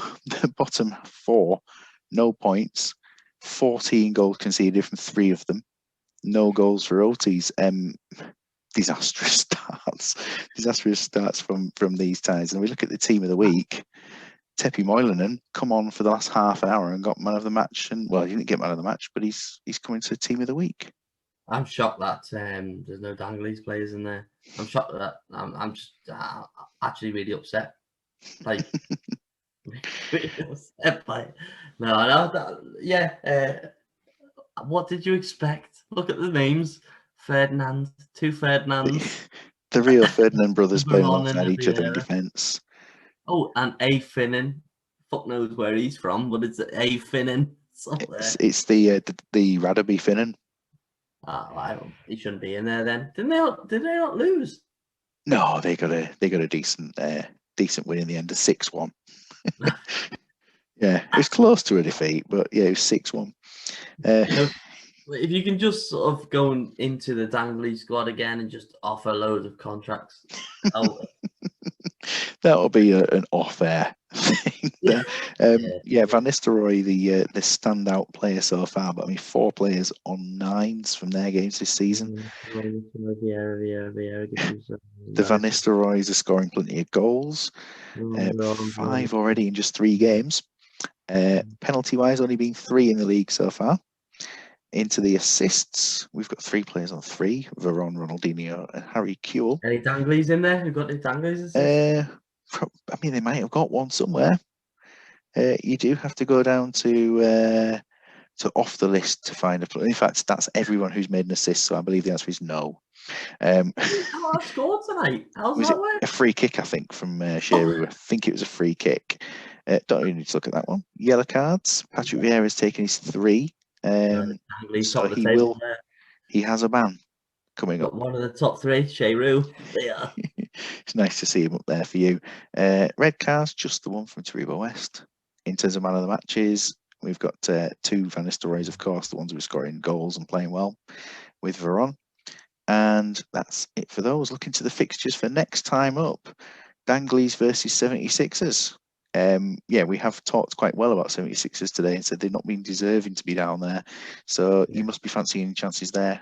4, no points, 14 goals conceded from 3 of them, no goals for OTs. Disastrous starts from these ties. And we look at the team of the week. Tepi Moilanen come on for the last half hour and got man of the match, and he didn't get man of the match, but he's coming to team of the week. I'm shocked that there's no Danglies players in there. I'm shocked at that. I'm just actually really upset. Like, really upset by it. What did you expect? Look at the names. Ferdinand, 2 Ferdinands. The real Ferdinand brothers playing alongside each other in defence. Oh, and A. Finnan. Fuck knows where he's from, but it's A. Finnan somewhere. It's the Radaby Finnan. He shouldn't be in there then. Did they not lose? No, they got a decent win in the end of 6-1. Yeah, it was close to a defeat, but yeah, it was 6-1. If you can just sort of go into the Dangley squad again and just offer loads of contracts. That'll be an off-air thing. Yeah. Yeah, Van Nistelrooy, the standout player so far, but I mean 4 players on 9s from their games this season. The Van Nistelrooys are scoring plenty of goals, 5 already in just 3 games. Penalty-wise, only been 3 in the league so far. Into the assists, we've got 3 players on 3: Veron, Ronaldinho, and Harry Kewell. Any danglies in there? Who got any danglies? I mean, they might have got one somewhere. You do have to go down to off the list to find a player. In fact, that's everyone who's made an assist, so I believe the answer is no. How I scored tonight? How's Was that it work? a free kick, I think, from Shearer? I think it was a free kick. Don't even need to look at that one. Yellow cards. Patrick Vieira's taken his 3. So he has a ban coming up. Got one of the top 3, Shearer. Yeah. It's nice to see him up there for you. Red cards, just the one from Taribo West. In terms of man of the matches, we've got 2 Van Nistelrooys, of course, the ones who are scoring goals and playing well with Veron. And that's it for those. Looking to the fixtures for next time up. Danglies versus 76ers. Yeah, we have talked quite well about 76ers today and said they've not been deserving to be down there. So you must be fancying any chances there.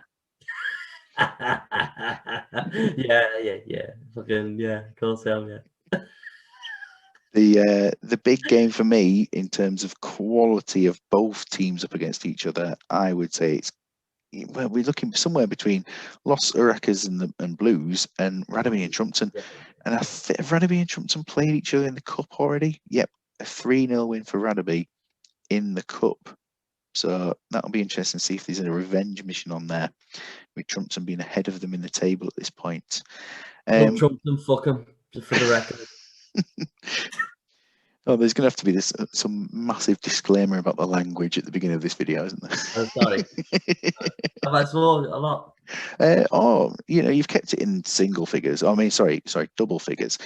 yeah. Fucking yeah, of course I am, yeah. The big game for me in terms of quality of both teams up against each other, I would say we're looking somewhere between Los Urracas and Blues and Rugby and Trumpton. Yeah. And have Rugby and Trumpton played each other in the cup already? Yep, a 3-0 win for Rugby in the cup. So that'll be interesting to see if there's a revenge mission on there, with Trumpton being ahead of them in the table at this point. Love Trumpton, fuck him, just for the record. Oh, there's going to have to be some massive disclaimer about the language at the beginning of this video, isn't there? I'm sorry. Have I sworn a lot? You've kept it in single figures. I mean, sorry, double figures.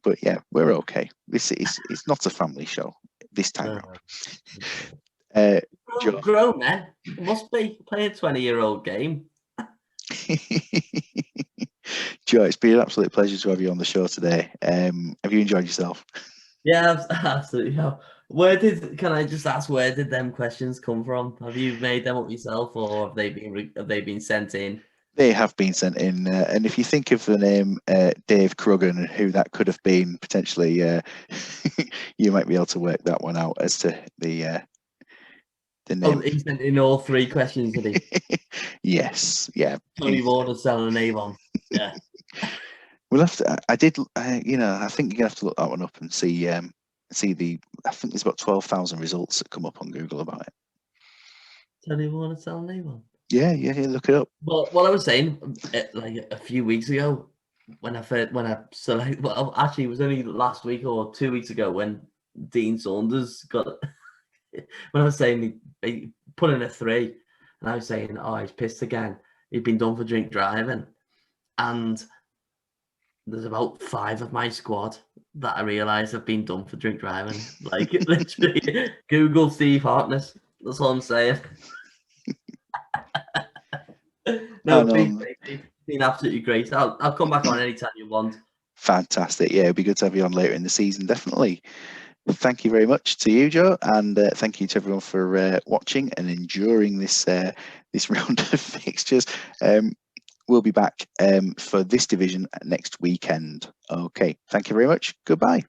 But yeah, we're okay. It's not a family show this time around. Grown man, it must be play a 20-year-old game. Joe, it's been an absolute pleasure to have you on the show today. Have you enjoyed yourself? Yeah, absolutely. Can I just ask, where did them questions come from? Have you made them up yourself, or have they been sent in? They have been sent in, and if you think of the name Dave Cruggan and who that could have been potentially, you might be able to work that one out as to the name. Oh, he sent in all 3 questions, did he? Yes, yeah. Tony Warner selling an Avon. Yeah. We'll have to. I think you're gonna have to look that one up and see. I think there's about 12,000 results that come up on Google about it. Tony Warner selling an Avon. Yeah, look it up. But what I was saying, like a few weeks ago, actually it was only last week or 2 weeks ago when Dean Saunders got. When I was saying he put in a 3, and I was saying, oh, he's pissed again. He'd been done for drink driving, and there's about 5 of my squad that I realise have been done for drink driving. Like, literally, Google Steve Hartness. That's all I'm saying. No, been absolutely great. I'll come back on anytime you want. Fantastic. Yeah, it'd be good to have you on later in the season, definitely. Thank you very much to you, Joe, and thank you to everyone for watching and enduring this round of fixtures. We'll be back for this division next weekend. Okay, thank you very much. Goodbye.